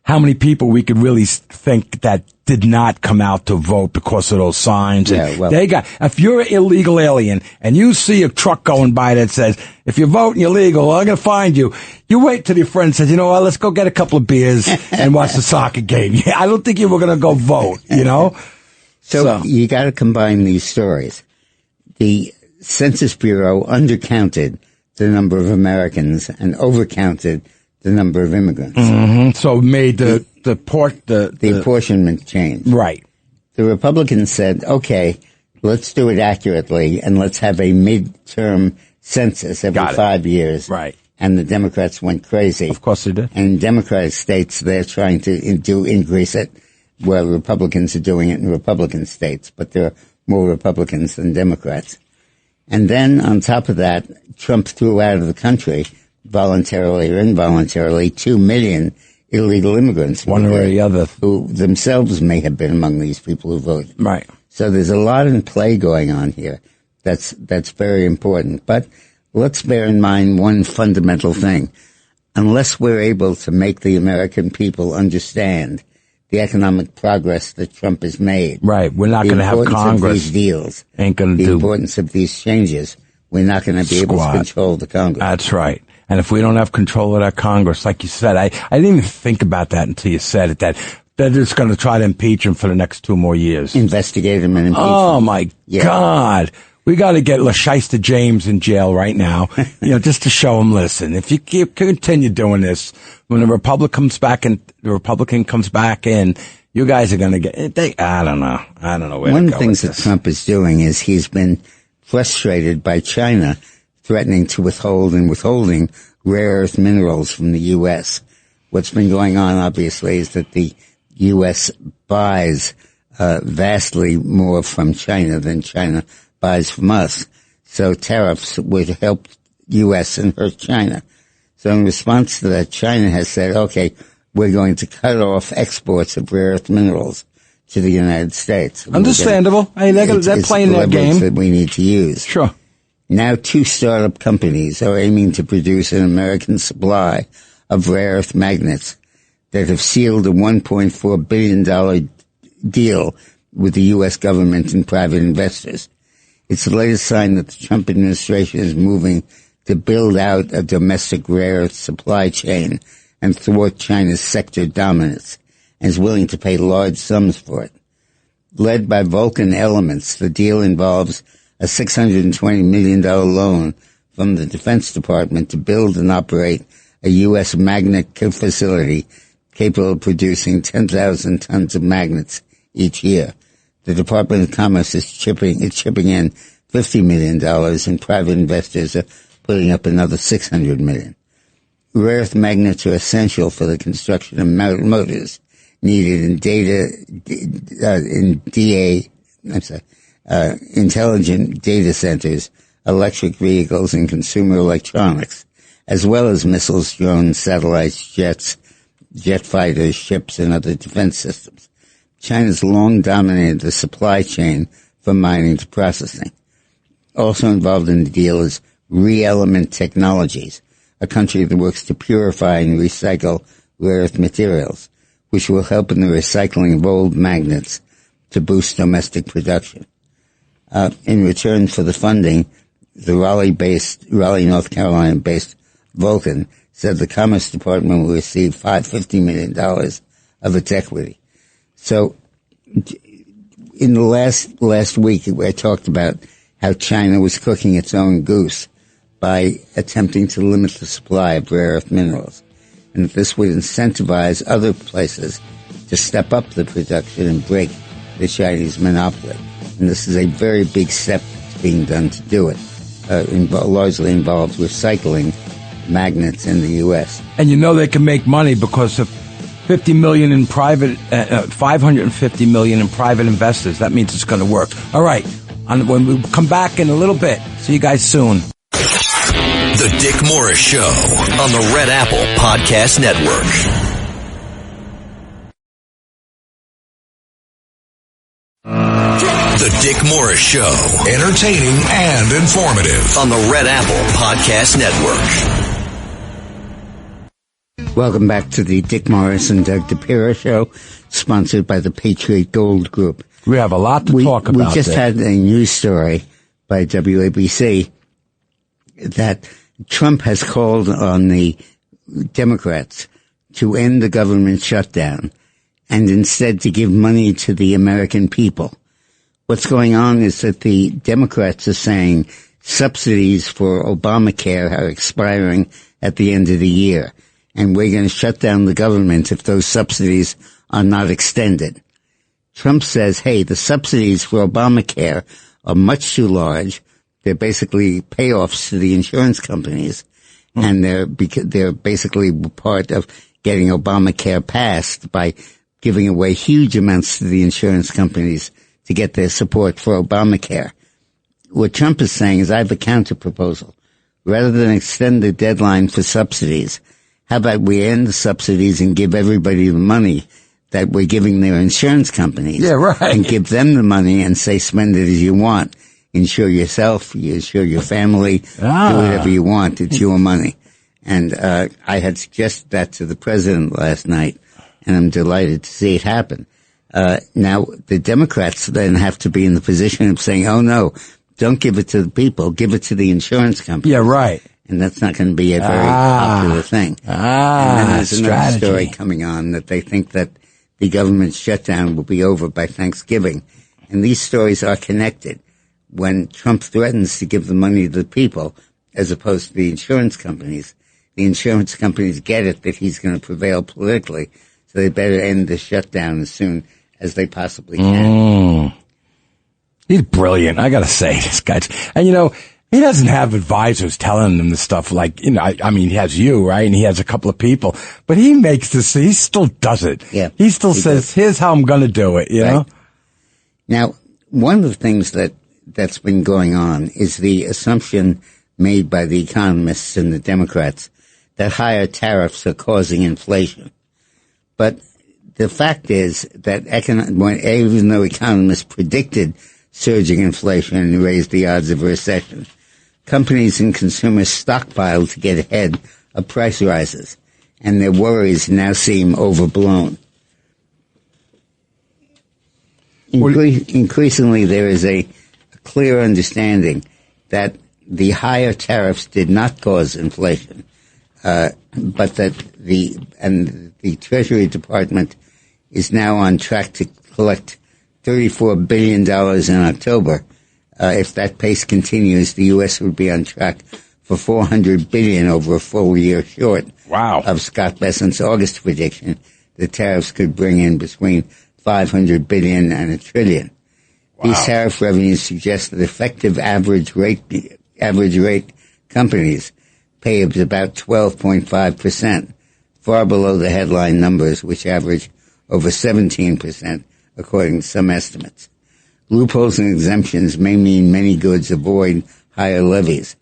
how many people we could really think that did not come out to vote because of those signs. Yeah, well, if you're an illegal alien and you see a truck going by that says, if you're voting illegal, I'm going to find you. You wait till your friend says, you know what, let's go get a couple of beers and watch the soccer game. Yeah, I don't think you were going to go vote, you know? So you got to combine these stories. The Census Bureau undercounted the number of Americans and overcounted the number of immigrants. Mm-hmm. So made the apportionment change. Right. The Republicans said, okay, let's do it accurately and let's have a midterm census every 5 years. Right. And the Democrats went crazy. Of course they did. And in Democratic states, they're trying to increase it, while Republicans are doing it in Republican states, but there are more Republicans than Democrats. And then on top of that, Trump threw out of the country, voluntarily or involuntarily, 2 million illegal immigrants. One or the other. Who themselves may have been among these people who voted. Right. So there's a lot in play going on here. That's very important. But let's bear in mind one fundamental thing. Unless we're able to make the American people understand the economic progress that Trump has made. Right. We're not going to have Congress. These deals. Ain't going to do. The importance of these changes. We're not going to be able to control the Congress. That's right. And if we don't have control of that Congress, like you said, I didn't even think about that until you said it, that they're just going to try to impeach him for the next 2 more years. Investigate him and impeach him. Oh, my God. We got to get LaShysta James in jail right now, just to show him, listen, if you continue doing this, when the Republican comes back in, you guys are going to get, I don't know where to go. One of the things that Trump is doing is he's been frustrated by China threatening to withholding rare earth minerals from the U.S. what's been going on, obviously, is that the U.S. buys vastly more from China than China buys from us. So tariffs would help U.S. and hurt China. So in response to that, China has said, okay, we're going to cut off exports of rare earth minerals to the United States. Understandable. They're playing that game that we need to use. Sure. Now 2 startup companies are aiming to produce an American supply of rare earth magnets that have sealed a $1.4 billion deal with the U.S. government and private investors. It's the latest sign that the Trump administration is moving to build out a domestic rare earth supply chain and thwart China's sector dominance, and is willing to pay large sums for it. Led by Vulcan Elements, the deal involves a $620 million loan from the Defense Department to build and operate a U.S. magnet facility capable of producing 10,000 tons of magnets each year. The Department of Commerce is chipping in $50 million, and private investors are putting up another $600 million. Rare earth magnets are essential for the construction of motors needed in intelligent data centers, electric vehicles, and consumer electronics, as well as missiles, drones, satellites, jets, jet fighters, ships, and other defense systems. China's long dominated the supply chain from mining to processing. Also involved in the deal is ReElement Technologies, a country that works to purify and recycle rare earth materials, which will help in the recycling of old magnets to boost domestic production. In return for the funding, the Raleigh, North Carolina-based Vulcan said the Commerce Department will receive $50 million of its equity. So, in the last week, I talked about how China was cooking its own goose by attempting to limit the supply of rare earth minerals, and this would incentivize other places to step up the production and break the Chinese monopoly. And this is a very big step that's being done to do it. Largely involves recycling magnets in the U.S. And they can make money because of $50 million in private, $550 million in private investors. That means it's going to work. All right. When we come back in a little bit, see you guys soon. The Dick Morris Show on the Red Apple Podcast Network. The Dick Morris Show, entertaining and informative on the Red Apple Podcast Network. Welcome back to the Dick Morris and Doug DePiro Show, sponsored by the Patriot Gold Group. We have a lot to talk about. We just had a news story by WABC that Trump has called on the Democrats to end the government shutdown and instead to give money to the American people. What's going on is that the Democrats are saying subsidies for Obamacare are expiring at the end of the year, and we're going to shut down the government if those subsidies are not extended. Trump says, hey, the subsidies for Obamacare are much too large. They're basically payoffs to the insurance companies, and they're basically part of getting Obamacare passed by giving away huge amounts to the insurance companies to get their support for Obamacare. What Trump is saying is, I have a counter proposal. Rather than extend the deadline for subsidies, how about we end the subsidies and give everybody the money that we're giving their insurance companies? Yeah, right. And give them the money and say, spend it as you want. Insure yourself, you insure your family, do whatever you want. It's your money. And I had suggested that to the president last night, and I'm delighted to see it happen. Now, the Democrats then have to be in the position of saying, oh, no, don't give it to the people. Give it to the insurance companies. Yeah, right. And that's not going to be a very popular thing. And then there's another story coming on that they think that the government shutdown will be over by Thanksgiving. And these stories are connected. When Trump threatens to give the money to the people as opposed to the insurance companies get it that he's going to prevail politically, so they better end the shutdown as soon as they possibly can. He's brilliant. I got to say, this guy. And He doesn't have advisors telling him the stuff like, he has you, right? And he has a couple of people, but he still does it. Yeah. He still says, here's how I'm going to do it, you know? Now, one of the things that's been going on is the assumption made by the economists and the Democrats that higher tariffs are causing inflation. But the fact is that even though economists predicted surging inflation and raised the odds of a recession, companies and consumers stockpiled to get ahead of price rises, and their worries now seem overblown. Increasingly, there is a clear understanding that the higher tariffs did not cause inflation, but that the Treasury Department is now on track to collect $34 billion in October. If that pace continues, the U.S. would be on track for $400 billion over a full year short of Scott Bessent's August prediction. The tariffs could bring in between $500 billion and $1 trillion. Wow. These tariff revenues suggest that effective average rate companies pay about 12.5%, far below the headline numbers, which average over 17%, according to some estimates. Loopholes and exemptions may mean many goods avoid higher levies.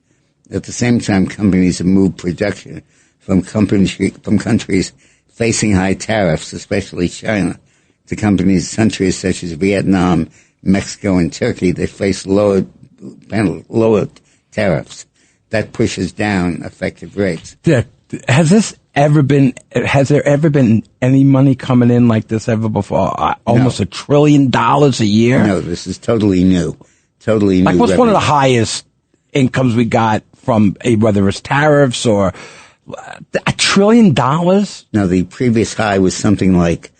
At the same time, companies have moved production from countries facing high tariffs, especially China, to countries such as Vietnam, Mexico, and Turkey that face lower tariffs. That pushes down effective rates. Dick, has there ever been any money coming in like this ever before? Almost $1 trillion a year? No, this is totally new. Totally new. Like, what's revenue. one of the highest incomes we got from whether it's tariffs or $1 trillion? No, the previous high was something like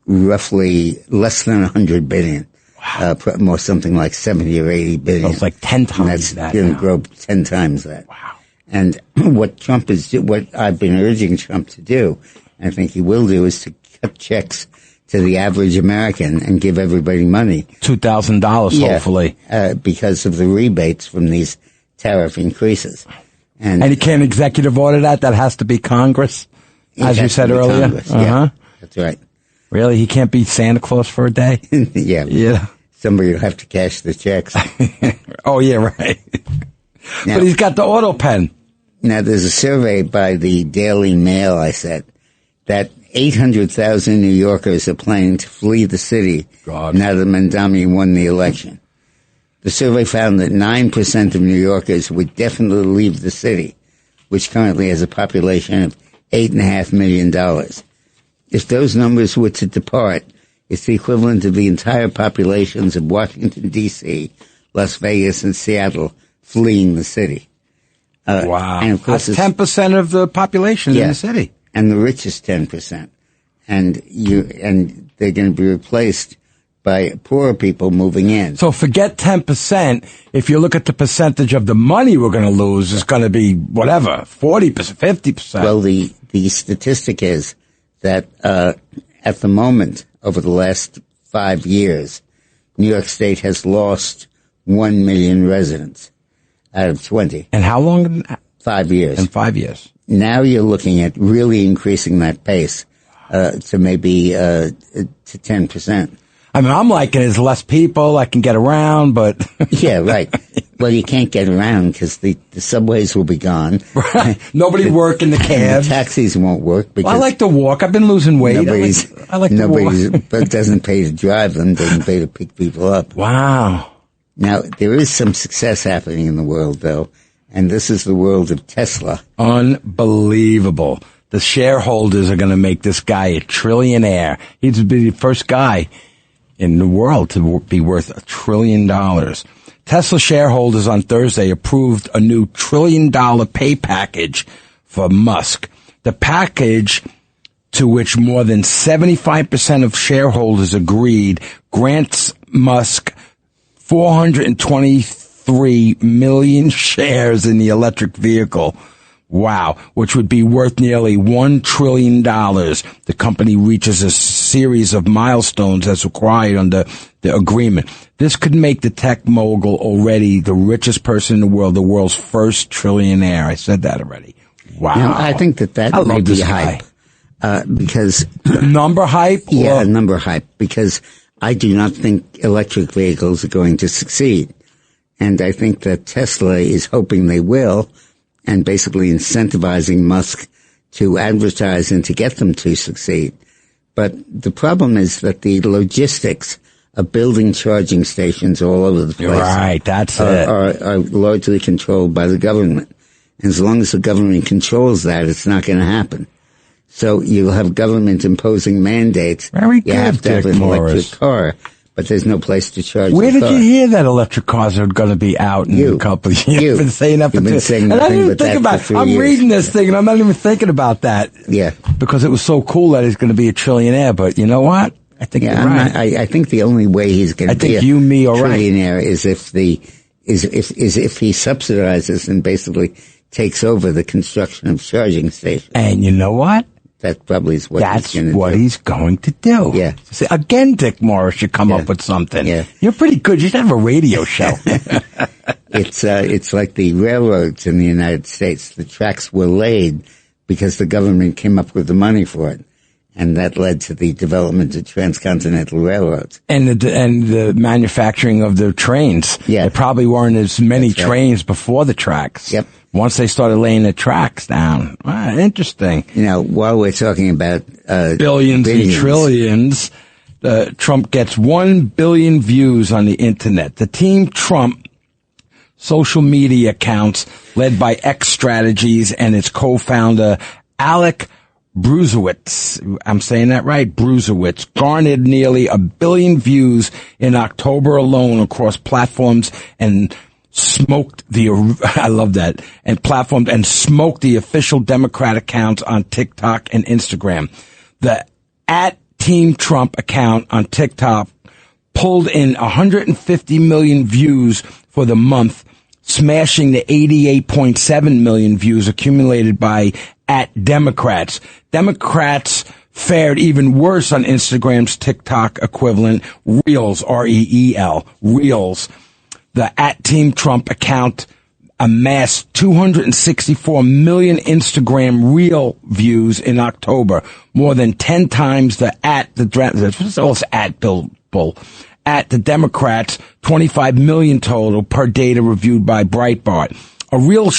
roughly less than 100 billion. Wow. More something like 70 or 80 billion. So it's like 10 times that. That's going to grow 10 times that. Wow. And what I've been urging Trump to do, and I think he will do, is to cut checks to the average American and give everybody money. $2,000, hopefully. Because of the rebates from these tariff increases. And he can't executive order that? That has to be Congress, as you said earlier? Congress, yeah, that's right. Really? He can't be Santa Claus for a day? Yeah. Somebody will have to cash the checks. Oh, yeah, right. Now, but he's got the auto pen. Now, there's a survey by the Daily Mail, I said, that 800,000 New Yorkers are planning to flee the city now that Mamdani won the election. The survey found that 9% of New Yorkers would definitely leave the city, which currently has a population of $8.5 million. If those numbers were to depart, it's the equivalent of the entire populations of Washington, D.C., Las Vegas, and Seattle fleeing the city. Wow. And of course, that's 10% of the population in the city. And the richest 10%. And they're going to be replaced by poorer people moving in. So forget 10%. If you look at the percentage of the money we're going to lose, it's going to be whatever, 40%, 50%. Well, the statistic is that at the moment, over the last 5 years, New York State has lost 1 million residents out of 20. And how long? 5 years. In 5 years. Now you're looking at really increasing that pace to maybe to 10%. I mean, I'm liking there's less people, I can get around, but... Yeah, right. Well, you can't get around because the subways will be gone. Right. Nobody work in the cabs. The taxis won't work. Because I like to walk. I've been losing weight. I like to walk. But doesn't pay to drive them, doesn't pay to pick people up. Wow. Now, there is some success happening in the world, though, and this is the world of Tesla. Unbelievable. The shareholders are going to make this guy a trillionaire. He's the first guy in the world to be worth $1 trillion. Tesla shareholders on Thursday approved a new $1 trillion pay package for Musk. The package, to which more than 75% of shareholders agreed, grants Musk 423 million shares in the electric vehicle Wow, which would be worth nearly $1 trillion. The company reaches a series of milestones as required under the agreement. This could make the tech mogul already the richest person in the world's first trillionaire. I said that already. Wow. Now, I think that may be hype. Because number hype? Yeah, number hype. Because I do not think electric vehicles are going to succeed. And I think that Tesla is hoping they will, and basically incentivizing Musk to advertise and to get them to succeed. But the problem is that the logistics of building charging stations all over the place right, that's it. Are largely controlled by the government. And as long as the government controls that, it's not going to happen. So you'll have government imposing mandates. Very good, you have to have an Morris. electric car, but there's no place to charge Where the did car. you hear that electric cars are going to be out in a couple of years? You've been saying that for You've been saying and I didn't nothing even but think that about for 3 I'm years. reading this thing and I'm not even thinking about that. Yeah. Because it was so cool that he's going to be a trillionaire. But you know what? I think you're right. I think the only way he's going to be a trillionaire is if if he subsidizes and basically takes over the construction of charging stations. And you know what? That probably is what he's going to do. That's what he's going to do. Yeah. See, again, Dick Morris should come up with something. Yeah. You're pretty good. You should have a radio show. It's like the railroads in the United States. The tracks were laid because the government came up with the money for it. And that led to the development of transcontinental railroads. And the manufacturing of the trains. Yeah. There probably weren't as many trains before the tracks. Yep. Once they started laying the tracks down. Wow, interesting. You know, while we're talking about billions and trillions, Trump gets 1 billion views on the internet. The Team Trump social media accounts led by X Strategies and its co-founder Alec Bruzewitz, I'm saying that right, Bruzewitz, garnered nearly 1 billion views in October alone across platforms and smoked I love that, and platformed and smoked the official Democrat accounts on TikTok and Instagram. The @Team Trump account on TikTok pulled in 150 million views for the month, smashing the 88.7 million views accumulated by @Democrats. Democrats fared even worse on Instagram's TikTok equivalent, Reels, R-E-E-L, Reels. The @Team Trump account amassed 264 million Instagram Reel views in October, more than 10 times the the Democrats, 25 million total per data reviewed by Breitbart. A reel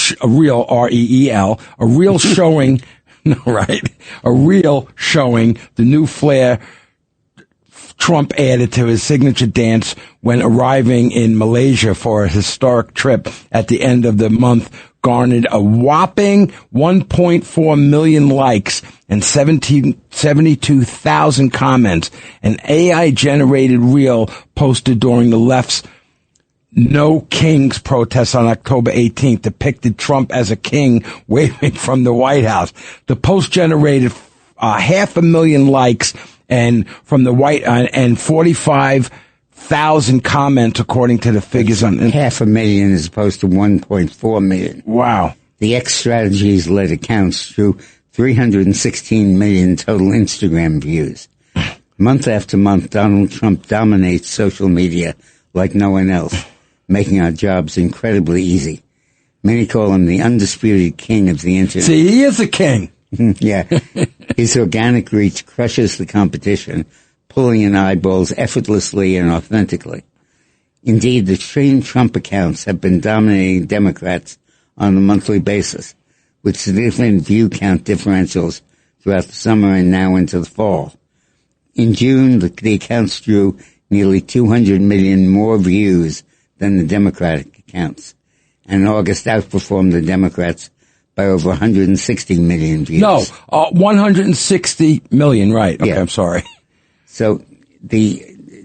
R-E-E-L, a reel showing, a reel showing the new flair Trump added to his signature dance when arriving in Malaysia for a historic trip at the end of the month garnered a whopping 1.4 million likes and 72,000 comments. An AI-generated reel posted during the left's No Kings protest on October 18th depicted Trump as a king waving from the White House. The post generated 500,000 likes and from the and 45,000 comments, according to the figures on 500,000 as opposed to 1.4 million. Wow. The X Strategies led accounts drew 316 million total Instagram views. Month after month, Donald Trump dominates social media like no one else, making our jobs incredibly easy. Many call him the undisputed king of the internet. See, he is a king. Yeah. His organic reach crushes the competition, pulling in eyeballs effortlessly and authentically. Indeed, the Team Trump accounts have been dominating Democrats on a monthly basis, with significant view count differentials throughout the summer and now into the fall. In June, the accounts drew nearly 200 million more views than the Democratic accounts, and August outperformed the Democrats by over 160 million views. No, 160 million, right. Okay, Yeah. I'm sorry. So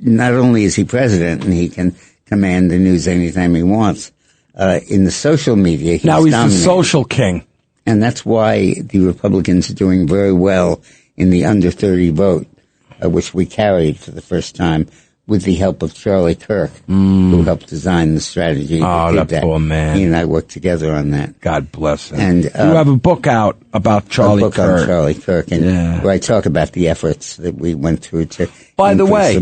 not only is he president and he can command the news anytime he wants, in the social media, he's the dominating. social king. And that's why the Republicans are doing very well in the under 30 vote, which we carried for the first time with the help of Charlie Kirk, who helped design the strategy. Oh, that poor man. He and I worked together on that. God bless him. And you have a book out about Charlie Kirk. A book on Charlie Kirk, and where I talk about the efforts that we went through to. By the way,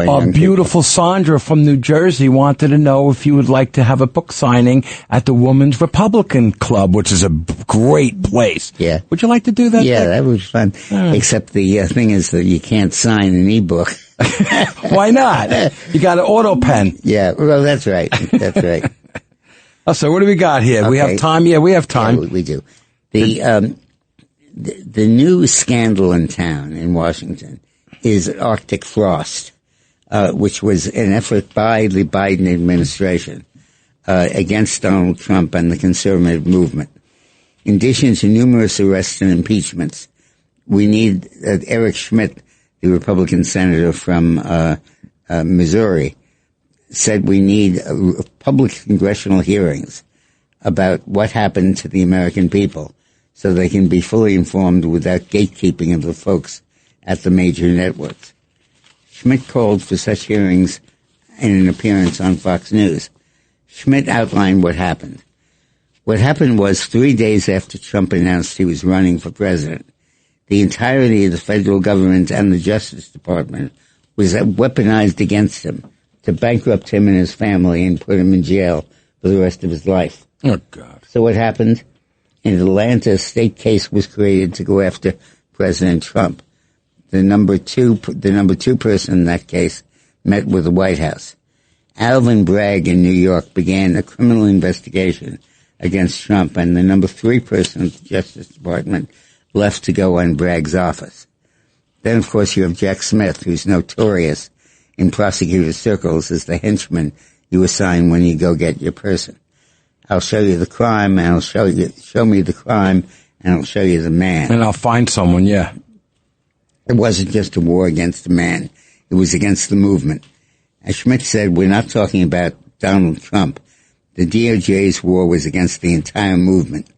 our beautiful Sandra from New Jersey wanted to know if you would like to have a book signing at the Women's Republican Club, which is a great place. Yeah. Would you like to do that? Yeah, that was fun. Except the thing is that you can't sign an e-book. Why not? You got an auto pen. Yeah, well, that's right. That's right. So what do we got here? Okay. We have time? Yeah, we have time. Yeah, we do. The new scandal in town in Washington is Arctic frost, which was an effort by the Biden administration against Donald Trump and the conservative movement. In addition to numerous arrests and impeachments, we need Eric Schmidt, the Republican senator from Missouri, said we need public congressional hearings about what happened to the American people so they can be fully informed without gatekeeping of the folks at the major networks. Schmidt called for such hearings in an appearance on Fox News. Schmidt outlined what happened. What happened was 3 days after Trump announced he was running for president, the entirety of the federal government and the Justice Department was weaponized against him to bankrupt him and his family and put him in jail for the rest of his life. Oh, God. So what happened? In Atlanta, a state case was created to go after President Trump. The number two person in that case met with the White House. Alvin Bragg in New York began a criminal investigation against Trump, and the number 3 person at the Justice Department left to go on Bragg's office. Then, of course, you have Jack Smith, who's notorious in prosecutor circles as the henchman you assign when you go get your person. I'll show you the crime, and show me the crime, and I'll show you the man. And I'll find someone, yeah. It wasn't just a war against a man. It was against the movement. As Schmidt said, we're not talking about Donald Trump. The DOJ's war was against the entire movement.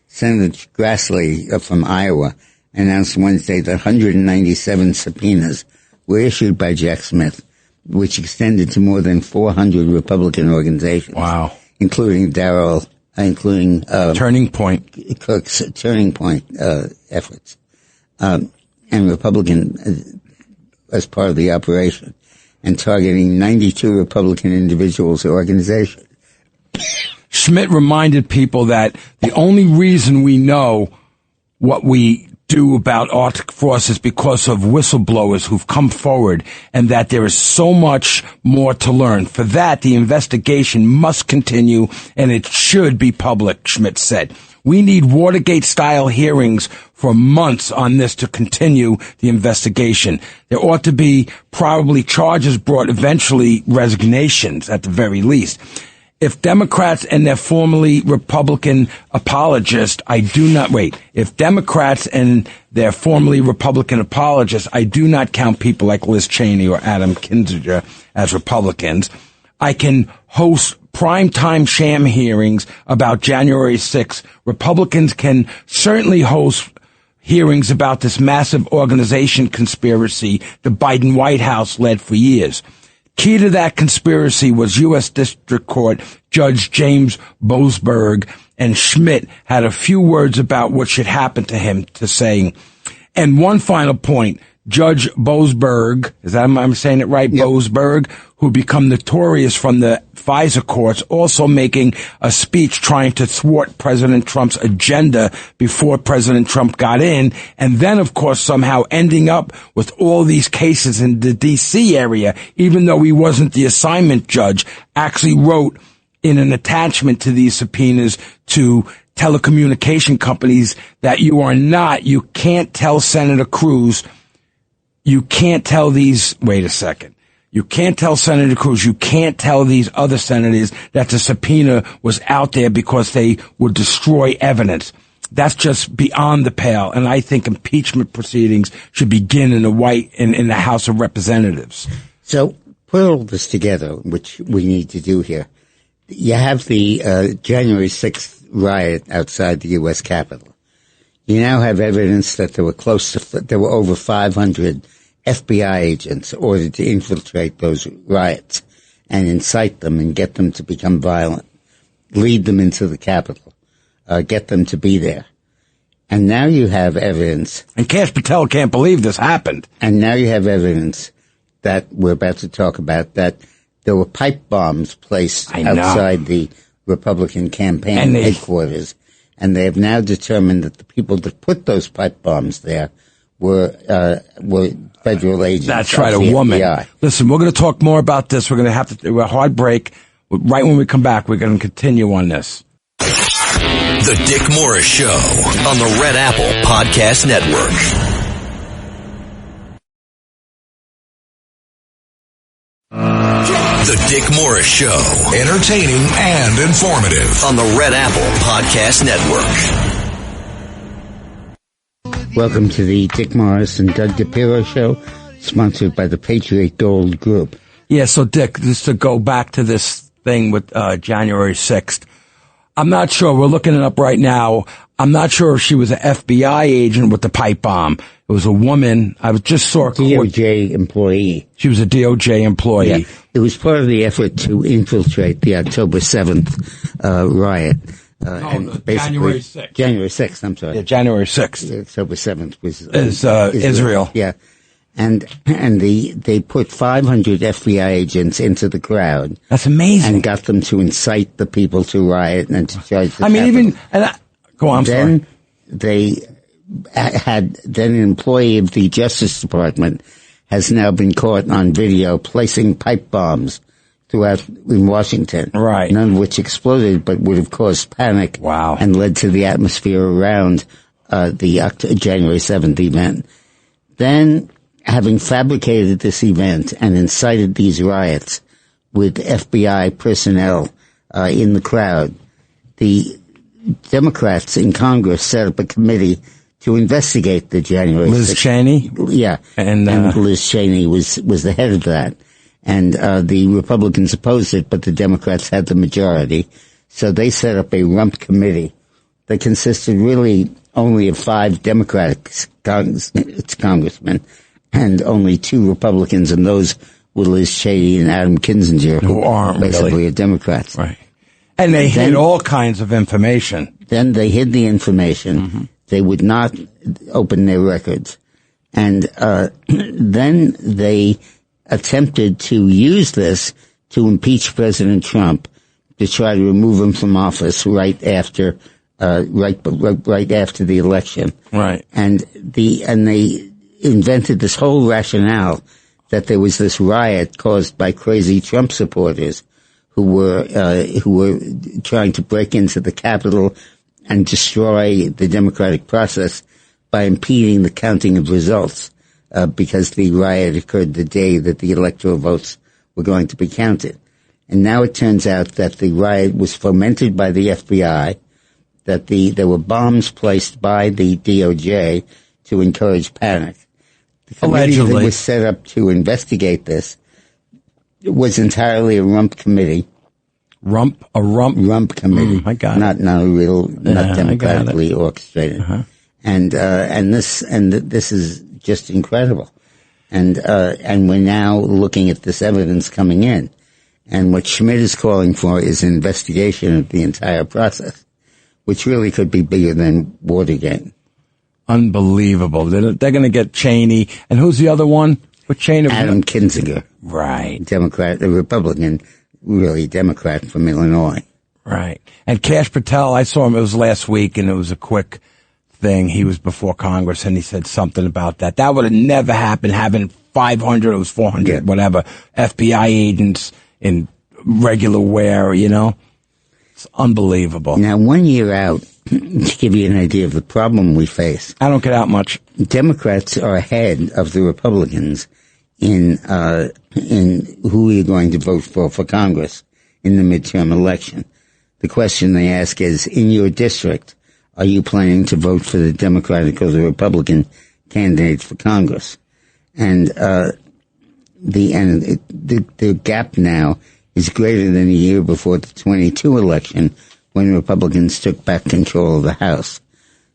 Senator Grassley from Iowa announced Wednesday that 197 subpoenas were issued by Jack Smith, which extended to more than 400 Republican organizations. Wow. Including Turning Point. Cook's Turning Point efforts. And Republican as part of the operation, and targeting 92 Republican individuals or organizations. Schmidt reminded people that the only reason we know what we do about Arctic frost is because of whistleblowers who've come forward, and that there is so much more to learn. For that, the investigation must continue, and it should be public, Schmidt said. We need Watergate-style hearings for months on this to continue the investigation. There ought to be probably charges brought, eventually resignations at the very least. If Democrats and their formerly Republican apologists, if Democrats and their formerly Republican apologists, I do not count people like Liz Cheney or Adam Kinzinger as Republicans. I can host primetime sham hearings about January 6th. Republicans can certainly host hearings about this massive organization conspiracy the Biden White House led for years. Key to that conspiracy was U.S. District Court Judge James Boasberg, and Schmidt had a few words about what should happen to him, to saying, and one final point, Judge Boasberg, I'm saying it right? Yep. Boasberg, who become notorious from the FISA courts, also making a speech trying to thwart President Trump's agenda before President Trump got in, and then, of course, somehow ending up with all these cases in the D.C. area, even though he wasn't the assignment judge, actually wrote in an attachment to these subpoenas to telecommunication companies that you can't tell Senator Cruz, you can't tell Senator Cruz, you can't tell these other senators that the subpoena was out there because they would destroy evidence. That's just beyond the pale, and I think impeachment proceedings should begin in the House of Representatives. So put all this together, which we need to do here. You have the January 6th riot outside the U.S. Capitol. You now have evidence that there were over 500 FBI agents ordered to infiltrate those riots and incite them and get them to become violent, lead them into the Capitol, get them to be there. And now you have evidence. And Kash Patel can't believe this happened. And now you have evidence that we're about to talk about, that there were pipe bombs placed outside the Republican campaign headquarters. And they have now determined that the people that put those pipe bombs there were federal agents. That's right, a woman. FBI. Listen, we're going to talk more about this. We're going to have to do a hard break. Right when we come back, we're going to continue on this. The Dick Morris Show on the Red Apple Podcast Network. The Dick Morris Show, entertaining and informative on the Red Apple Podcast Network. Welcome to the Dick Morris and Doug DePiro Show, sponsored by the Patriot Gold Group. Yeah, so Dick, just to go back to this thing with January 6th, I'm not sure. We're looking it up right now. I'm not sure if she was an FBI agent with the pipe bomb. It was a woman. I just saw a DOJ employee. She was a DOJ employee. Yeah. It was part of the effort to infiltrate the October 7th riot. January 6th. January 6th, I'm sorry. Yeah, January 6th. October 7th was Israel. Yeah. And they put 500 FBI agents into the crowd. That's amazing. And got them to incite the people to riot and to charge the go on, I'm sorry. They had an employee of the Justice Department has now been caught on video placing pipe bombs throughout in Washington. Right. None of which exploded, but would have caused panic. Wow. And led to the atmosphere around the January 7th event. Then, having fabricated this event and incited these riots with FBI personnel in the crowd, the Democrats in Congress set up a committee to investigate the January 6th. Liz Cheney? Yeah. And Liz Cheney was the head of that. And the Republicans opposed it, but the Democrats had the majority. So they set up a rump committee that consisted really only of 5 Democratic congressmen and only 2 Republicans, and those were Liz Cheney and Adam Kinzinger, who aren't basically Democrats. Right. And they hid all kinds of information. Then they hid the information. Mm-hmm. They would not open their records. And then they attempted to use this to impeach President Trump, to try to remove him from office right after the election. Right. And they invented this whole rationale that there was this riot caused by crazy Trump supporters who were trying to break into the Capitol and destroy the democratic process by impeding the counting of results, because the riot occurred the day that the electoral votes were going to be counted. And now it turns out that the riot was fomented by the FBI, that there were bombs placed by the DOJ to encourage panic. The committee that was set up to investigate this was entirely a rump committee. Rump committee. I got not democratically orchestrated. Uh-huh. And this is just incredible. And we're now looking at this evidence coming in. And what Schmidt is calling for is an investigation of the entire process, which really could be bigger than Watergate. Unbelievable. They're going to get Cheney. And who's the other one? With Cheney? Adam Kinzinger. Right. Democrat, a Republican, really Democrat from Illinois. Right. And Kash Patel, I saw him, it was last week, and it was a quick thing. He was before Congress, and he said something about that. That would have never happened, having 500, it was 400, whatever, FBI agents in regular wear, you know? It's unbelievable. Now, 1 year out, to give you an idea of the problem we face. I don't get out much. Democrats are ahead of the Republicans in who you're going to vote for Congress in the midterm election. The question they ask is, in your district, are you planning to vote for the Democratic or the Republican candidate for Congress? And the gap now is greater than a year before the 22 election, when Republicans took back control of the House.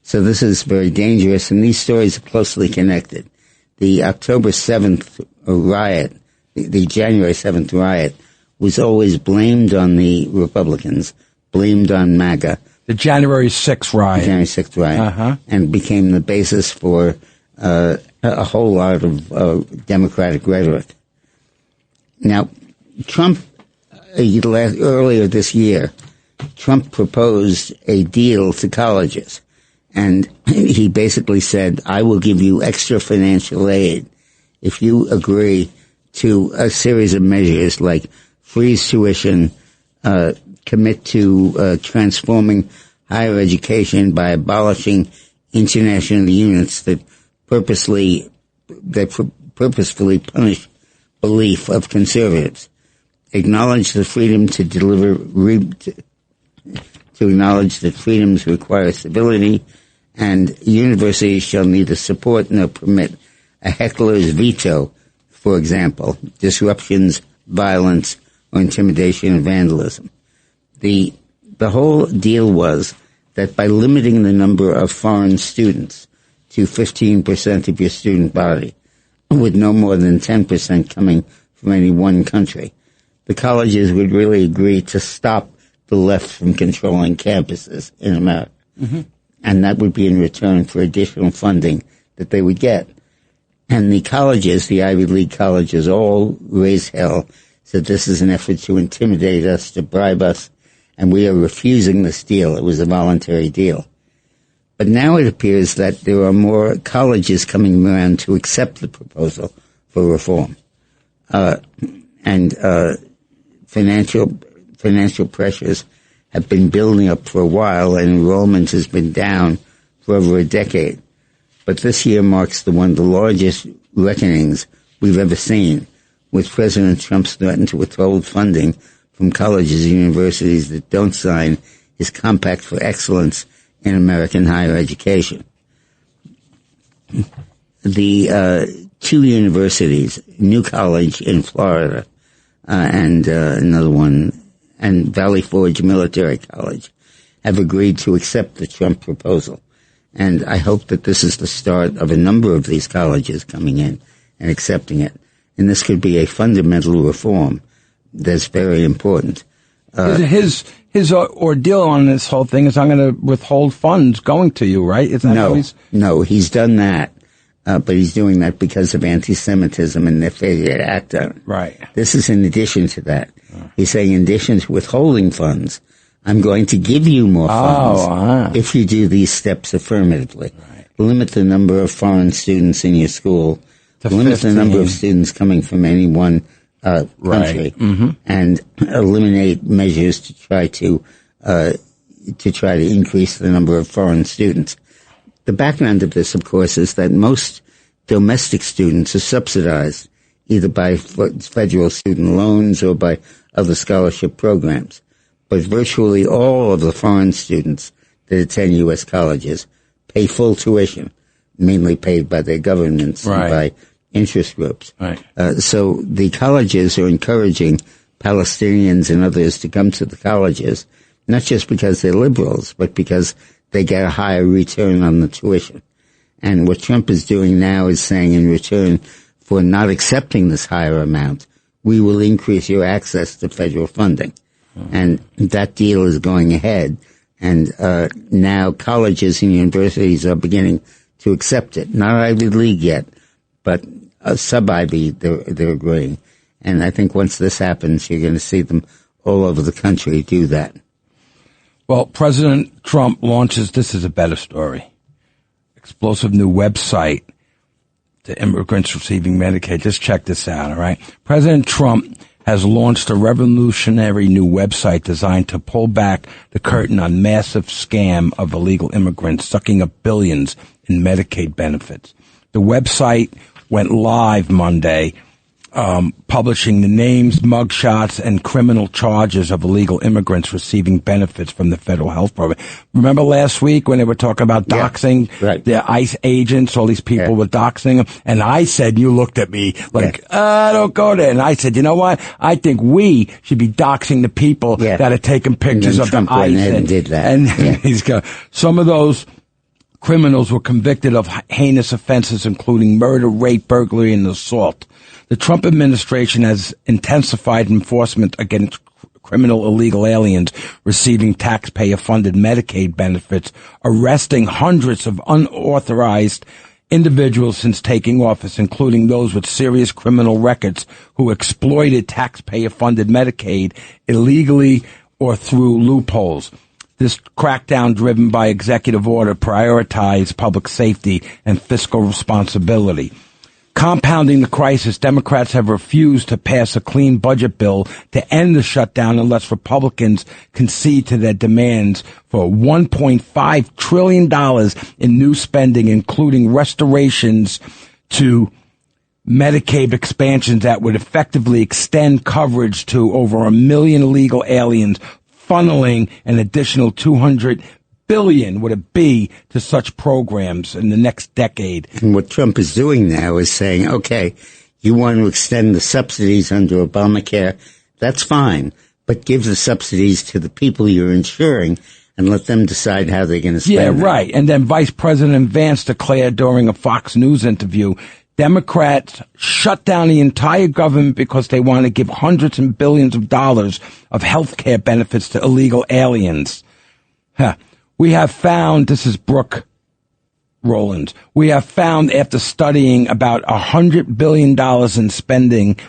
So this is very dangerous, and these stories are closely connected. the October 7th riot, the January 7th riot, was always blamed on the Republicans, blamed on MAGA. The January 6th riot. January 6th riot. And became the basis for a whole lot of Democratic rhetoric. Now, Trump, earlier this year, Trump proposed a deal to colleges. And he basically said, I will give you extra financial aid if you agree to a series of measures like freeze tuition, commit to transforming higher education by abolishing international units that purposefully punish belief of conservatives, acknowledge the freedom to acknowledge that freedoms require stability, and universities shall neither support nor permit a heckler's veto, for example, disruptions, violence, or intimidation and vandalism. The whole deal was that by limiting the number of foreign students to 15% of your student body, with no more than 10% coming from any one country, the colleges would really agree to stop the left from controlling campuses in America. Mm-hmm. And that would be in return for additional funding that they would get. And the colleges, the Ivy League colleges, all raised hell, said this is an effort to intimidate us, to bribe us, and we are refusing this deal. It was a voluntary deal. But now it appears that there are more colleges coming around to accept the proposal for reform. Financial pressures have been building up for a while, and enrollment has been down for over a decade. But this year marks one of the largest reckonings we've ever seen, with President Trump's threat to withhold funding from colleges and universities that don't sign his Compact for Excellence in American higher education. The two universities, New College in Florida and another one, and Valley Forge Military College, have agreed to accept the Trump proposal. And I hope that this is the start of a number of these colleges coming in and accepting it. And this could be a fundamental reform that's very important. His ordeal on this whole thing is I'm going to withhold funds going to you, right? Isn't that No, he's done that. But he's doing that because of anti-Semitism and their failure to act on it. Right. This is in addition to that. He's saying in addition to withholding funds, I'm going to give you more funds if you do these steps affirmatively. Right. Limit the number of foreign students in your school. Limit the number of students coming from any one country, and eliminate measures to try to increase the number of foreign students. The background of this, of course, is that most domestic students are subsidized either by federal student loans or by other scholarship programs. But virtually all of the foreign students that attend U.S. colleges pay full tuition, mainly paid by their governments and by interest groups. Right. So the colleges are encouraging Palestinians and others to come to the colleges, not just because they're liberals, but because they get a higher return on the tuition. And what Trump is doing now is saying in return for not accepting this higher amount, we will increase your access to federal funding. And that deal is going ahead. And now colleges and universities are beginning to accept it. Not Ivy League yet, but sub-Ivy, they're agreeing. And I think once this happens, you're going to see them all over the country do that. Well, President Trump launches, this is a better story, explosive new website to immigrants receiving Medicaid. Just check this out, all right? President Trump has launched a revolutionary new website designed to pull back the curtain on massive scam of illegal immigrants sucking up billions in Medicaid benefits. The website went live Monday, publishing the names, mugshots, and criminal charges of illegal immigrants receiving benefits from the federal health program. Remember last week when they were talking about doxing the ICE agents, all these people were doxing them? And I said, you looked at me like, don't go there. And I said, you know what? I think we should be doxing the people that are taking pictures of Trump the ICE. And did that. And he's got some of those criminals were convicted of heinous offenses, including murder, rape, burglary, and assault. The Trump administration has intensified enforcement against criminal illegal aliens receiving taxpayer-funded Medicaid benefits, arresting hundreds of unauthorized individuals since taking office, including those with serious criminal records who exploited taxpayer-funded Medicaid illegally or through loopholes. This crackdown, driven by executive order, prioritized public safety and fiscal responsibility. Compounding the crisis, Democrats have refused to pass a clean budget bill to end the shutdown unless Republicans concede to their demands for $1.5 trillion in new spending, including restorations to Medicaid expansions that would effectively extend coverage to over 1 million illegal aliens, funneling an additional $200 billion would it be to such programs in the next decade. And what Trump is doing now is saying, okay, you want to extend the subsidies under Obamacare, that's fine, but give the subsidies to the people you're insuring and let them decide how they're going to spend them. Yeah, right. And then Vice President Vance declared during a Fox News interview, Democrats shut down the entire government because they want to give hundreds and billions of dollars of health care benefits to illegal aliens. We have found, this is Brooke Rollins, we have found after studying about $100 billion in spending,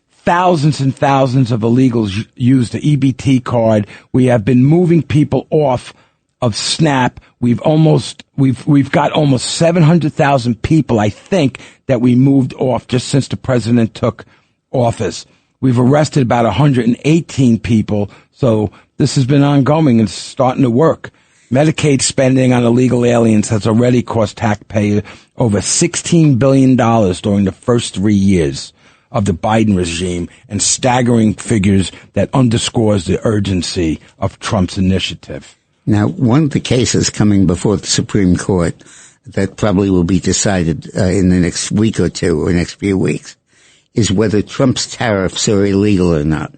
thousands and thousands of illegals use the EBT card. We have been moving people off of SNAP. We've got almost 700,000 people, I think, that we moved off just since the president took office. We've arrested about 118 people. So this has been ongoing and starting to work. Medicaid spending on illegal aliens has already cost taxpayers over $16 billion during the first 3 years of the Biden regime, and staggering figures that underscores the urgency of Trump's initiative. Now, one of the cases coming before the Supreme Court that probably will be decided in the next week or two or next few weeks is whether Trump's tariffs are illegal or not.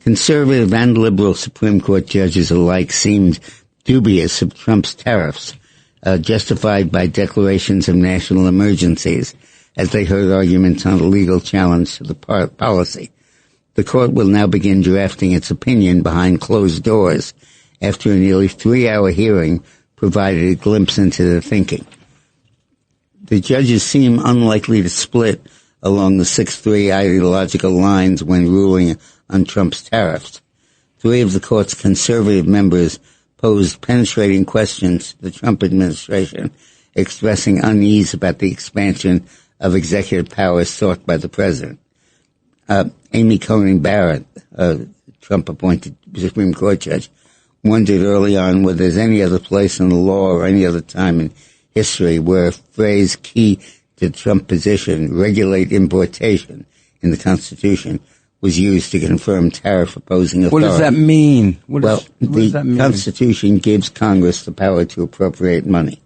Conservative and liberal Supreme Court judges alike seemed dubious of Trump's tariffs, justified by declarations of national emergencies, as they heard arguments on a legal challenge to the policy. The court will now begin drafting its opinion behind closed doors after a nearly 3-hour hearing provided a glimpse into their thinking. The judges seem unlikely to split along the 6-3 ideological lines when ruling on Trump's tariffs. 3 of the court's conservative members posed penetrating questions to the Trump administration, expressing unease about the expansion of executive powers sought by the president. Amy Coney Barrett, Trump-appointed Supreme Court judge, wondered early on whether there's any other place in the law or any other time in history where a phrase key to the Trump position, regulate importation, in the Constitution, was used to confirm tariff-opposing authority. What does that mean? The Constitution gives Congress the power to appropriate money,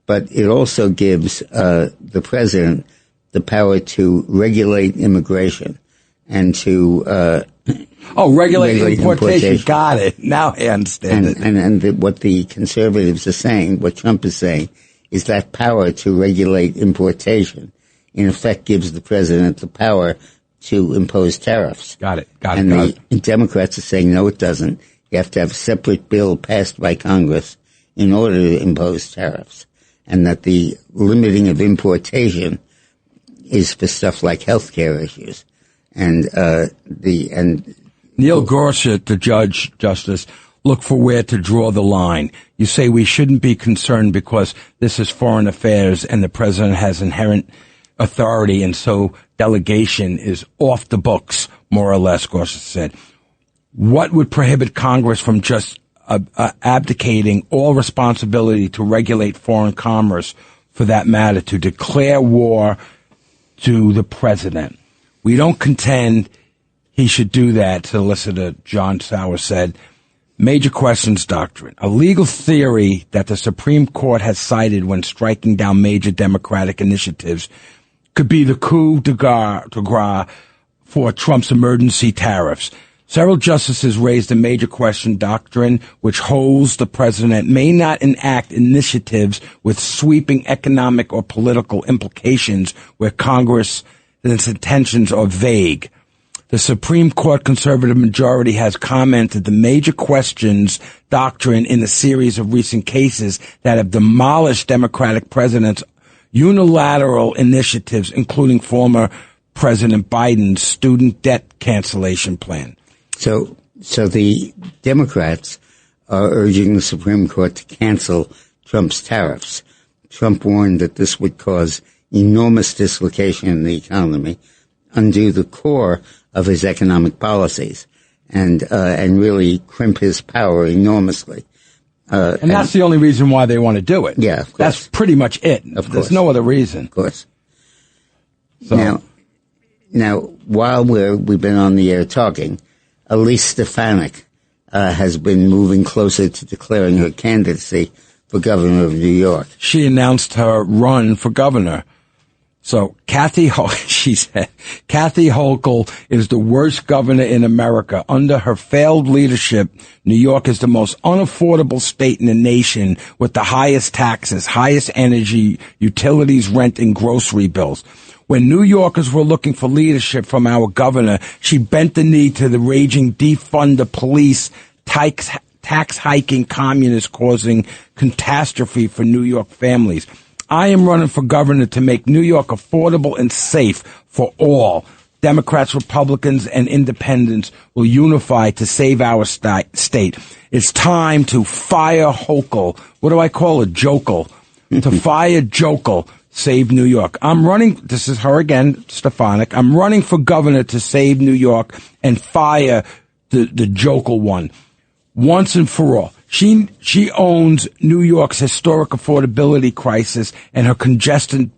but it also gives the president the power to regulate immigration and to regulate importation. Got it. Now I understand it. And what the conservatives are saying, what Trump is saying, is that power to regulate importation, in effect, gives the president the power to impose tariffs. Got it. And the Democrats are saying, no, it doesn't. You have to have a separate bill passed by Congress in order to impose tariffs. And that the limiting of importation is for stuff like health care issues. And Neil Gorsuch, the justice, look for where to draw the line. You say we shouldn't be concerned because this is foreign affairs and the president has inherent authority, and so delegation is off the books, more or less, Gorsuch said. What would prohibit Congress from just abdicating all responsibility to regulate foreign commerce, for that matter, to declare war to the president? We don't contend he should do that, Solicitor John Sauer said. Major questions doctrine, a legal theory that the Supreme Court has cited when striking down major Democratic initiatives, could be the coup de grace for Trump's emergency tariffs. Several justices raised a major question doctrine which holds the president may not enact initiatives with sweeping economic or political implications where Congress's intentions are vague. The Supreme Court conservative majority has commented the major questions doctrine in a series of recent cases that have demolished Democratic presidents' unilateral initiatives, including former President Biden's student debt cancellation plan. So the Democrats are urging the Supreme Court to cancel Trump's tariffs. Trump warned that this would cause enormous dislocation in the economy, undo the core of his economic policies, and really crimp his power enormously. And that's the only reason why they want to do it. Yeah, of course. That's pretty much it. There's no other reason. Of course. So. Now, while we've been on the air talking, Elise Stefanik has been moving closer to declaring her candidacy for governor of New York. She announced her run for governor. So she said, Kathy Hochul is the worst governor in America. Under her failed leadership, New York is the most unaffordable state in the nation with the highest taxes, highest energy, utilities, rent, and grocery bills. When New Yorkers were looking for leadership from our governor, she bent the knee to the raging defund the police, tax hiking communists causing catastrophe for New York families. I am running for governor to make New York affordable and safe for all. Democrats, Republicans, and independents will unify to save our state. It's time to fire Hochul. What do I call it? Jokel. To fire Jokel. Save New York. I'm running, this is her again, Stefanik. I'm running for governor to save New York and fire the Jokel one. Once and for all. She owns New York's historic affordability crisis, and her congesting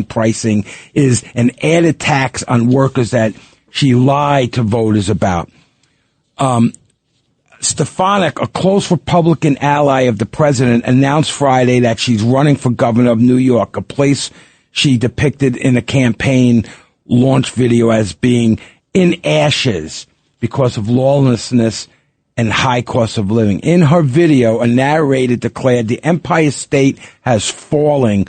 pricing is an added tax on workers that she lied to voters about. Stefanik, a close Republican ally of the president, announced Friday that she's running for governor of New York, a place she depicted in a campaign launch video as being in ashes because of lawlessness and high cost of living. In her video, a narrator declared the Empire State has fallen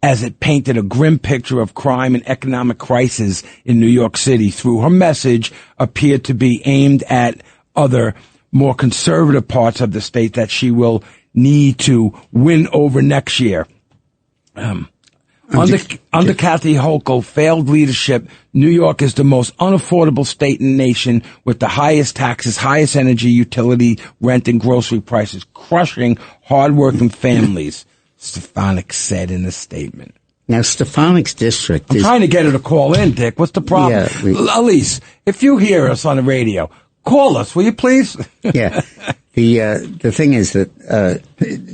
as it painted a grim picture of crime and economic crisis in New York City. Through her message appeared to be aimed at other more conservative parts of the state that she will need to win over next year. Under Kathy Hochul, failed leadership, New York is the most unaffordable state in the nation with the highest taxes, highest energy, utility, rent, and grocery prices, crushing hardworking families, Stefanik said in a statement. Now, Stefanik's district I'm trying to get her to call in, Dick. What's the problem? Yeah, Elise, if you hear us on the radio, call us, will you please? Yeah. The thing is that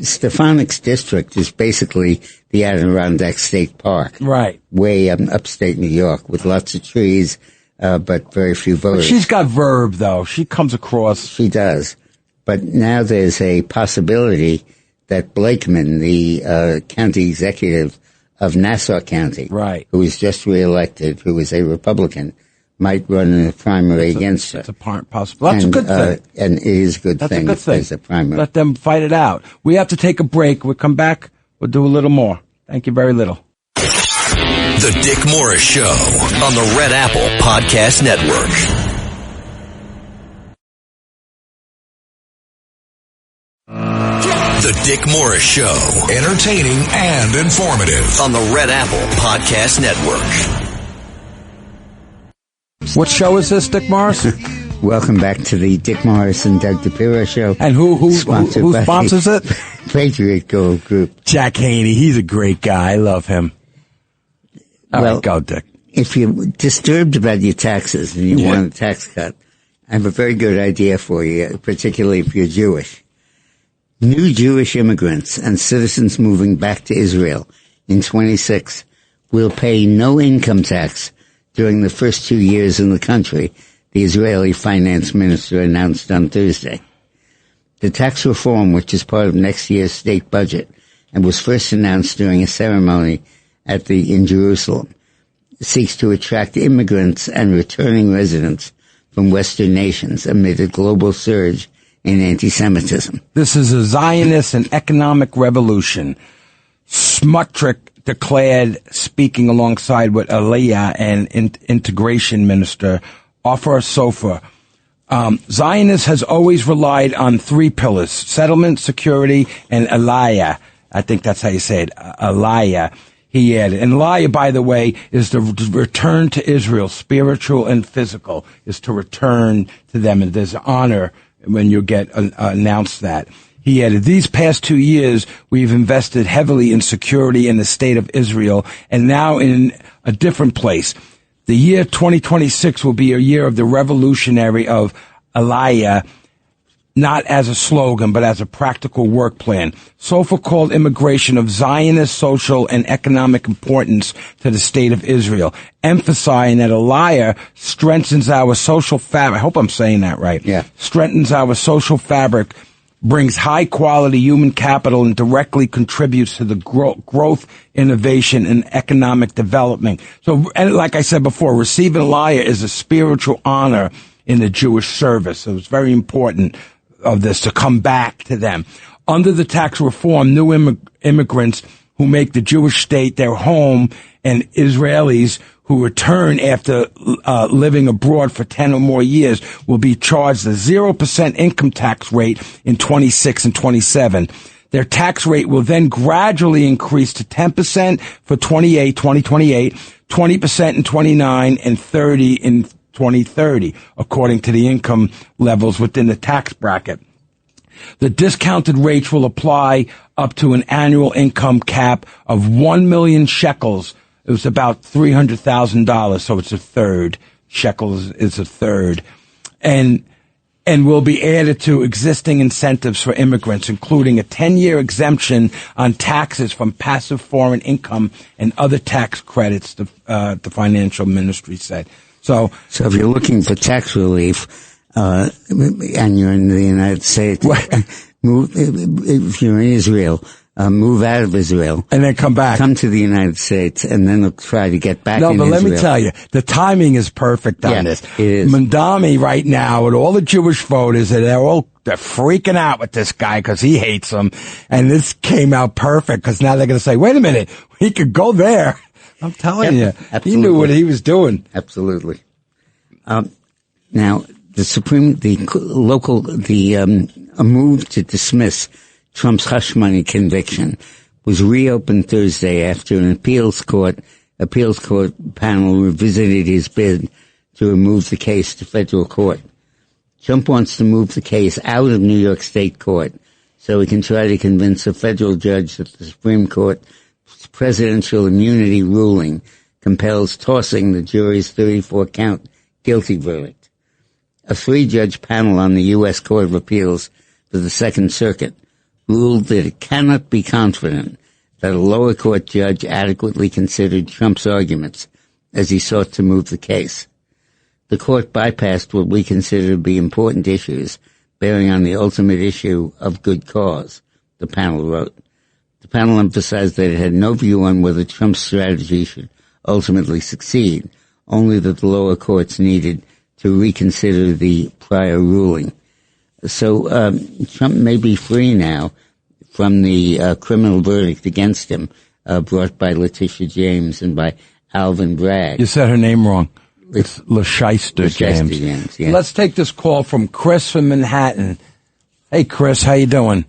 Stefanik's district is basically the Adirondack State Park. Right. Way upstate New York with lots of trees, but very few voters. But she's got verve, though. She comes across. She does. But now there's a possibility that Blakeman, the county executive of Nassau County, right, who was just reelected, who is a Republican, might run in a primary against her. That's possible. That's a good thing. And it is a good thing. That's a good thing. There's a primary. Let them fight it out. We have to take a break. We'll come back. We'll do a little more. Thank you very little. The Dick Morris Show on the Red Apple Podcast Network. The Dick Morris Show. Entertaining and informative on the Red Apple Podcast Network. What show is this, Dick Morris? Welcome back to the Dick Morris and Doug DePiro Show. And who sponsors it? Patriot Gold Group. Jack Haney. He's a great guy. I love him. All right, go, Dick. If you're disturbed about your taxes and you want a tax cut, I have a very good idea for you, particularly if you're Jewish. New Jewish immigrants and citizens moving back to Israel in 26 will pay no income tax during the first 2 years in the country, the Israeli finance minister announced on Thursday. The tax reform, which is part of next year's state budget and was first announced during a ceremony in Jerusalem, seeks to attract immigrants and returning residents from Western nations amid a global surge in anti-Semitism. This is a Zionist and economic revolution. Smotrich declared, speaking alongside with Aliyah and integration minister Ofer Sofer. Zionist has always relied on three pillars: settlement, security, and Aliyah. I think that's how you say it, Aliyah. He added. And Aliyah, by the way, is the return to Israel, spiritual and physical, is to return to them. And there's honor when you get announced that. He added, these past 2 years, we've invested heavily in security in the state of Israel, and now in a different place. The year 2026 will be a year of the revolutionary of Aliyah, not as a slogan, but as a practical work plan. Sofer called immigration of Zionist social and economic importance to the state of Israel, emphasizing that Aliyah strengthens our social fabric. I hope I'm saying that right. Yeah. Strengthens our social fabric, brings high-quality human capital, and directly contributes to the growth, innovation, and economic development. So, and like I said before, receiving Aliyah is a spiritual honor in the Jewish service. So it's very important of this to come back to them. Under the tax reform, new immigrants who make the Jewish state their home and Israelis who return after living abroad for 10 or more years will be charged a 0% income tax rate in 26 and 27. Their tax rate will then gradually increase to 10% for 2028, 20% in 29, and 30 in 2030, according to the income levels within the tax bracket. The discounted rates will apply up to an annual income cap of 1 million shekels. It was about $300,000, so it's a third. Shekels is a third. And will be added to existing incentives for immigrants, including a 10-year exemption on taxes from passive foreign income and other tax credits, the financial ministry said. So if you're looking for tax relief, and you're in the United States, if you're in Israel, move out of Israel. And then come back. Come to the United States, and then they'll try to get back in Israel. No, but let me tell you, the timing is perfect on this. It is. Mandami right now, with all the Jewish voters, they're freaking out with this guy because he hates them. And this came out perfect because now they're going to say, wait a minute, he could go there. I'm telling you. Absolutely. He knew what he was doing. Absolutely. Now, a move to dismiss Trump's hush money conviction was reopened Thursday after an appeals court panel revisited his bid to remove the case to federal court. Trump wants to move the case out of New York State court so he can try to convince a federal judge that the Supreme Court's presidential immunity ruling compels tossing the jury's 34-count guilty verdict. A 3-judge panel on the U.S. Court of Appeals for the Second Circuit ruled that it cannot be confident that a lower court judge adequately considered Trump's arguments as he sought to move the case. The court bypassed what we consider to be important issues bearing on the ultimate issue of good cause, the panel wrote. The panel emphasized that it had no view on whether Trump's strategy should ultimately succeed, only that the lower courts needed to reconsider the prior ruling. So Trump may be free now from the criminal verdict against him brought by Letitia James and by Alvin Bragg. You said her name wrong. It's LaShyster James. Yes. Let's take this call from Chris from Manhattan. Hey, Chris, how you doing?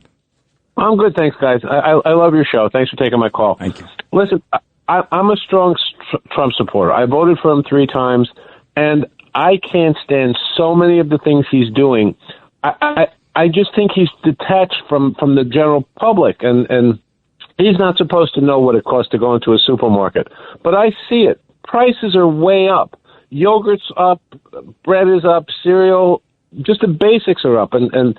I'm good, thanks, guys. I love your show. Thanks for taking my call. Thank you. Listen, I'm a strong Trump supporter. I voted for him 3 times, and I can't stand so many of the things he's doing. I just think he's detached from the general public, and he's not supposed to know what it costs to go into a supermarket. But I see it. Prices are way up. Yogurt's up, bread is up, cereal, just the basics are up. And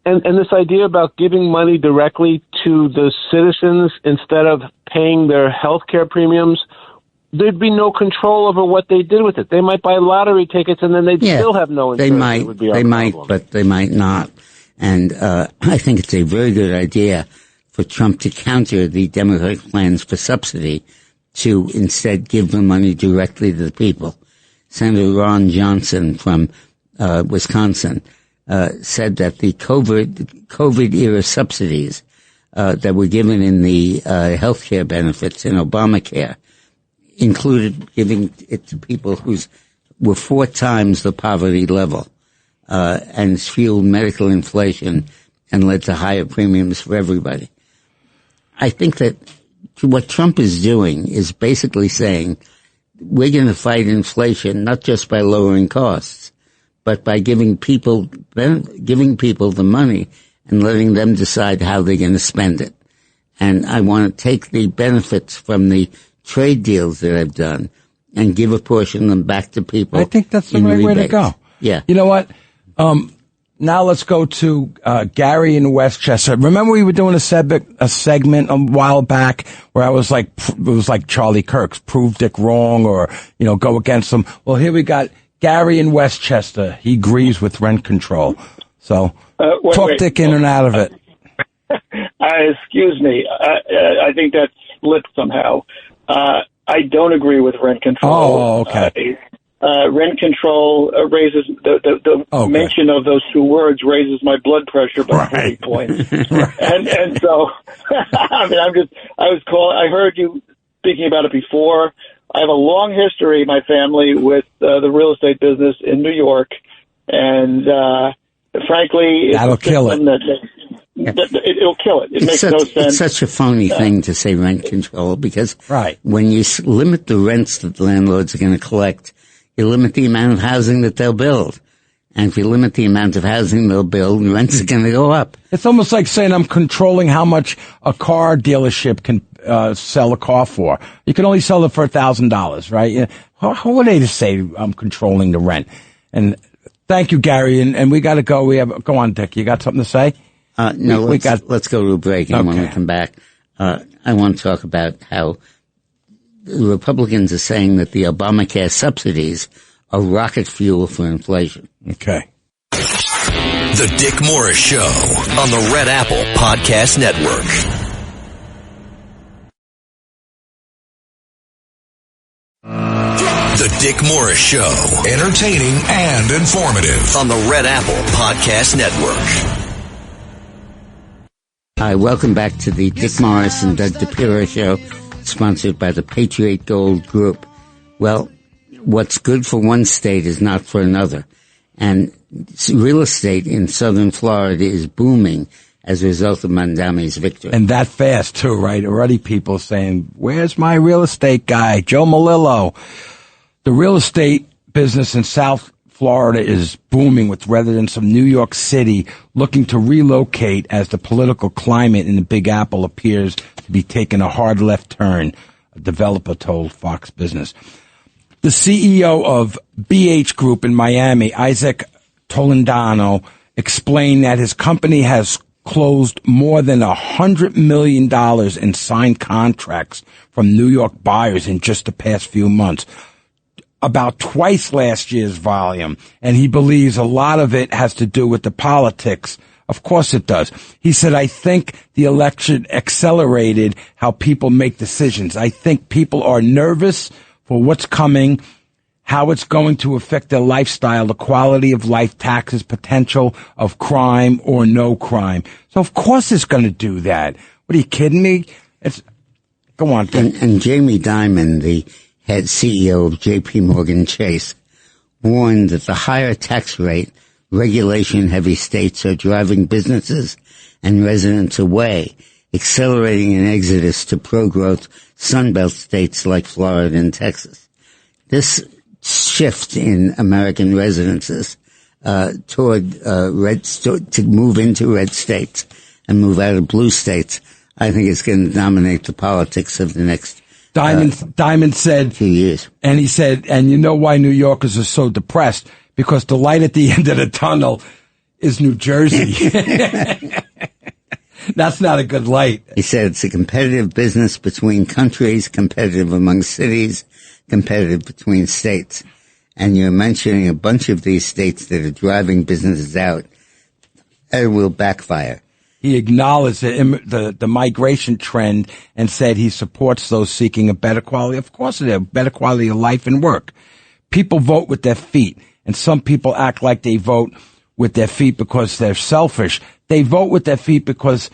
this idea about giving money directly to the citizens instead of paying their health care premiums, there'd be no control over what they did with it. They might buy lottery tickets and then they'd still have no insurance. They might, but they might not. And I think it's a very good idea for Trump to counter the Democratic plans for subsidy to instead give the money directly to the people. Senator Ron Johnson from Wisconsin, said that the COVID era subsidies that were given in the health care benefits in Obamacare included giving it to people who were 4 times the poverty level, and fueled medical inflation and led to higher premiums for everybody. I think that what Trump is doing is basically saying we're going to fight inflation not just by lowering costs, but by giving people the money and letting them decide how they're going to spend it. And I want to take the benefits from the trade deals that I've done and give a portion of them back to people. I think that's the right way to go. Yeah. You know what? Now let's go to Gary in Westchester. Remember we were doing a segment a while back where I was like, it was like Charlie Kirk's, prove Dick wrong or, go against him. Well, here we got Gary in Westchester. He agrees with rent control. So talk Dick in and out of it. Excuse me. I think that's slipped somehow. I don't agree with rent control. Oh, okay. Rent control raises the mention of those 2 words raises my blood pressure by 40 points. And so, I heard you speaking about it before. I have a long history, my family, with the real estate business in New York, and frankly, that'll kill it. It'll kill it. It makes no sense. It's such a phony thing to say rent control because when you limit the rents that the landlords are going to collect, you limit the amount of housing that they'll build. And if you limit the amount of housing they'll build, rents are going to go up. It's almost like saying I'm controlling how much a car dealership can sell a car for. You can only sell it for $1,000, right? How would they say I'm controlling the rent? And thank you, Gary. And we got to go. Go on, Dick. You got something to say? No, let's go to a break. And when we come back, I want to talk about how the Republicans are saying that the Obamacare subsidies are rocket fuel for inflation. Okay. The Dick Morris Show on the Red Apple Podcast Network. The Dick Morris Show, entertaining and informative on the Red Apple Podcast Network. Hi, welcome back to the Dick Morris and Doug DePiro Show, sponsored by the Patriot Gold Group. Well, what's good for one state is not for another. And real estate in southern Florida is booming as a result of Mamdani's victory. And that fast, too, right? Already people saying, where's my real estate guy, Joe Malillo? The real estate business in South Florida is booming with residents of New York City looking to relocate as the political climate in the Big Apple appears to be taking a hard left turn, a developer told Fox Business. The CEO of BH Group in Miami, Isaac Tolentino, explained that his company has closed more than $100 million in signed contracts from New York buyers in just the past few months, about twice last year's volume. And he believes a lot of it has to do with the politics. Of course it does. He said, I think the election accelerated how people make decisions. I think people are nervous for what's coming, how it's going to affect their lifestyle, the quality of life, taxes, potential of crime or no crime. So of course it's going to do that. What are you kidding me? Go on. And Jamie Dimon, the head CEO of J.P. Morgan Chase, warned that the higher tax rate, regulation-heavy states are driving businesses and residents away, accelerating an exodus to pro-growth Sunbelt states like Florida and Texas. This shift in American residences toward to move into red states and move out of blue states, I think it's going to dominate the politics of the next Dimon said, 2 years. And he said, and you know why New Yorkers are so depressed? Because the light at the end of the tunnel is New Jersey. That's not a good light. He said it's a competitive business between countries, competitive among cities, competitive between states. And you're mentioning a bunch of these states that are driving businesses out. It will backfire. He acknowledged the migration trend and said he supports those seeking a better quality. Of course, a better quality of life and work. people vote with their feet, and some people act like they vote with their feet because they're selfish. They vote with their feet because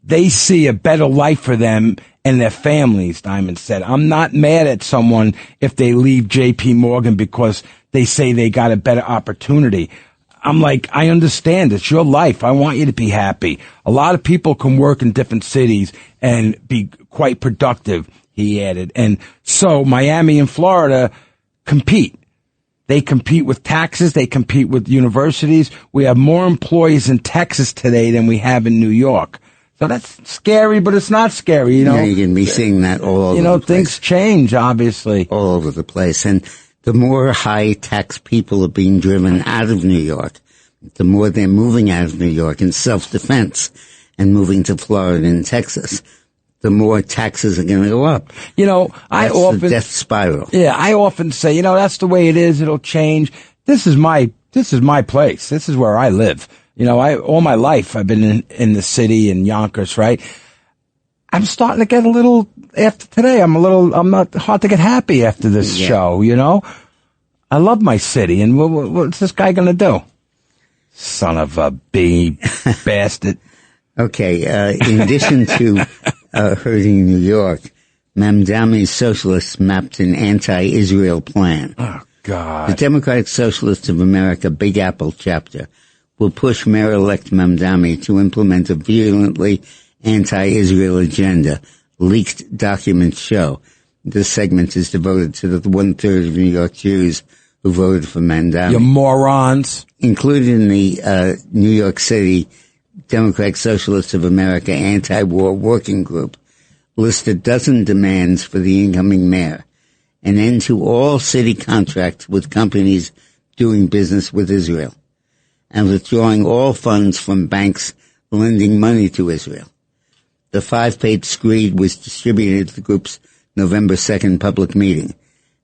they see a better life for them and their families, Diamond said. I'm not mad at someone if they leave J.P. Morgan because they say they got a better opportunity. I'm like, I understand. It's your life. I want you to be happy. A lot of people can work in different cities and be quite productive, he added. And so Miami and Florida compete. They compete with taxes. They compete with universities. We have more employees in Texas today than we have in New York. So that's scary, but it's not scary, you know. Yeah, you can be seeing that all over the place. You know, things change, obviously. All over the place. And the more high-tax people are being driven out of New York, the more they're moving out of New York in self-defense and moving to Florida and Texas, the more taxes are going to go up. You know, That's the death spiral. Yeah, I often say, you know, that's the way it is. It'll change. This is my place. This is where I live. You know, all my life I've been in the city in Yonkers, right? I'm starting to get a little, after today, I'm not hard to get happy after this show, you know? I love my city, and what's this guy gonna do? Son of a bastard. Okay, in addition to hurting New York, Mamdani's socialists mapped an anti-Israel plan. Oh, God. The Democratic Socialists of America Big Apple chapter will push Mayor-elect Mamdani to implement a virulently anti-Israel agenda, leaked documents show. This segment is devoted to the one-third of New York Jews who voted for Mamdani. You morons. Included in the New York City Democratic Socialists of America Anti-War Working Group list a dozen demands for the incoming mayor: an end to all city contracts with companies doing business with Israel, and withdrawing all funds from banks lending money to Israel. The 5-page screed was distributed at the group's November 2nd public meeting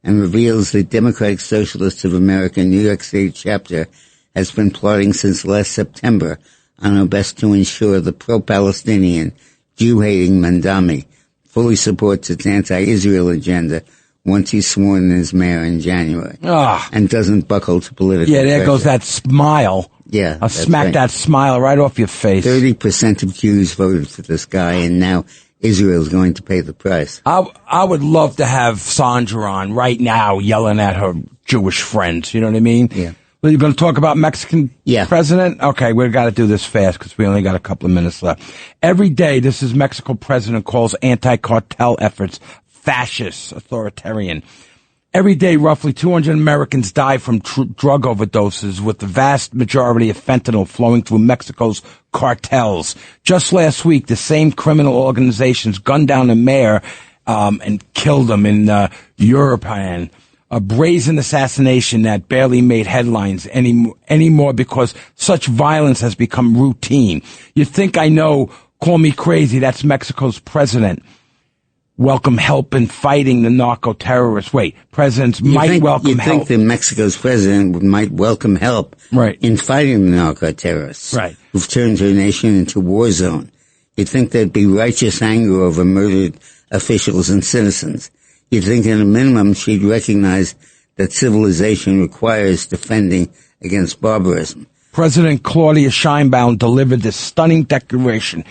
and reveals the Democratic Socialists of America New York City chapter has been plotting since last September on how best to ensure the pro-Palestinian, Jew-hating Mamdani fully supports its anti-Israel agenda once he's sworn in as mayor in January. And doesn't buckle to political Yeah, there pressure. goes that smile. Yeah. I'll smack that smile right off your face. 30% of Jews voted for this guy, and now Israel's going to pay the price. I would love to have Sandra on right now yelling at her Jewish friends. You know what I mean? Yeah. Well, you're going to talk about Mexican president? Okay, we've got to do this fast because we only got a couple of minutes left. Every day, this is Mexico president calls anti-cartel efforts fascist, authoritarian. Every day, roughly 200 Americans die from drug overdoses, with the vast majority of fentanyl flowing through Mexico's cartels. Just last week, the same criminal organizations gunned down a mayor and killed him in Europe. A brazen assassination that barely made headlines anymore because such violence has become routine. You think I know, call me crazy, that's Mexico's president. Welcome help in fighting the narco-terrorists. Wait, presidents might welcome help. You think that Mexico's president might welcome help in fighting the narco-terrorists who've turned her nation into a war zone. You'd think there'd be righteous anger over murdered officials and citizens. You'd think at a minimum she'd recognize that civilization requires defending against barbarism. President Claudia Sheinbaum delivered this stunning declaration.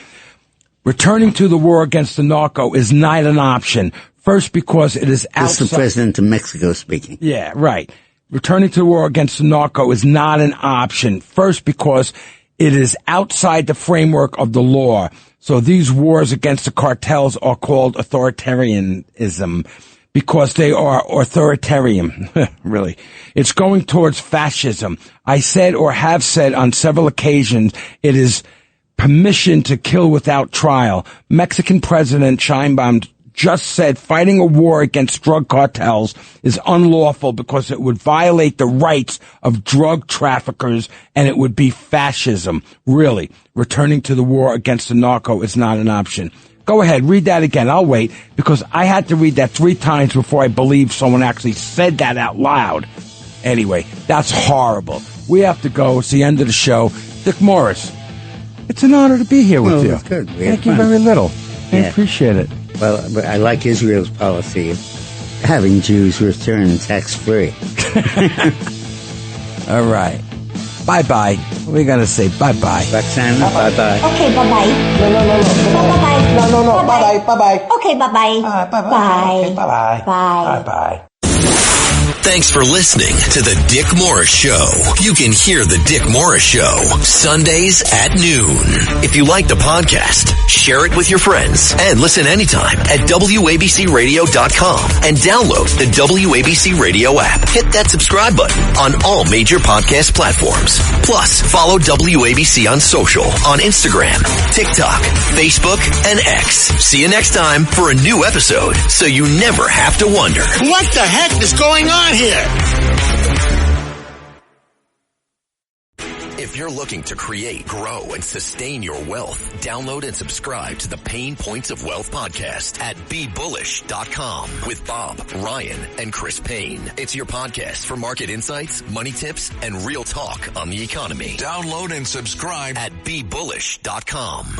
Returning to the war against the narco is not an option. First, because it is outside. This is the president of Mexico speaking. Yeah, right. Returning to the war against the narco is not an option. First, because it is outside the framework of the law. So these wars against the cartels are called authoritarianism because they are authoritarian. Really. It's going towards fascism. I said or have said on several occasions it is permission to kill without trial. Mexican President Sheinbaum just said fighting a war against drug cartels is unlawful because it would violate the rights of drug traffickers and it would be fascism. Really, returning to the war against the narco is not an option. Go ahead, read that again. I'll wait because I had to read that 3 times before I believed someone actually said that out loud. Anyway, that's horrible. We have to go. It's the end of the show. Dick Morris, it's an honor to be here with you. That's good. Thank you very little. I appreciate it. Well, I like Israel's policy of having Jews return tax-free. All right. Bye-bye. We're going to say bye-bye. Roxanne, bye-bye. Okay, bye-bye. No. Bye-bye. Bye-bye. Okay, bye-bye. Bye-bye. Bye. Okay, bye-bye. Bye. Bye-bye. Thanks for listening to The Dick Morris Show. You can hear The Dick Morris Show Sundays at noon. If you like the podcast, share it with your friends and listen anytime at WABCRadio.com and download the WABC Radio app. Hit that subscribe button on all major podcast platforms. Plus, follow WABC on social on Instagram, TikTok, Facebook, and X. See you next time for a new episode so you never have to wonder, what the heck is going on here? If you're looking to create, grow, and sustain your wealth, download and subscribe to the Pain Points of Wealth podcast at BeBullish.com with Bob, Ryan, and Chris Payne. It's your podcast for market insights, money tips, and real talk on the economy. Download and subscribe at BeBullish.com.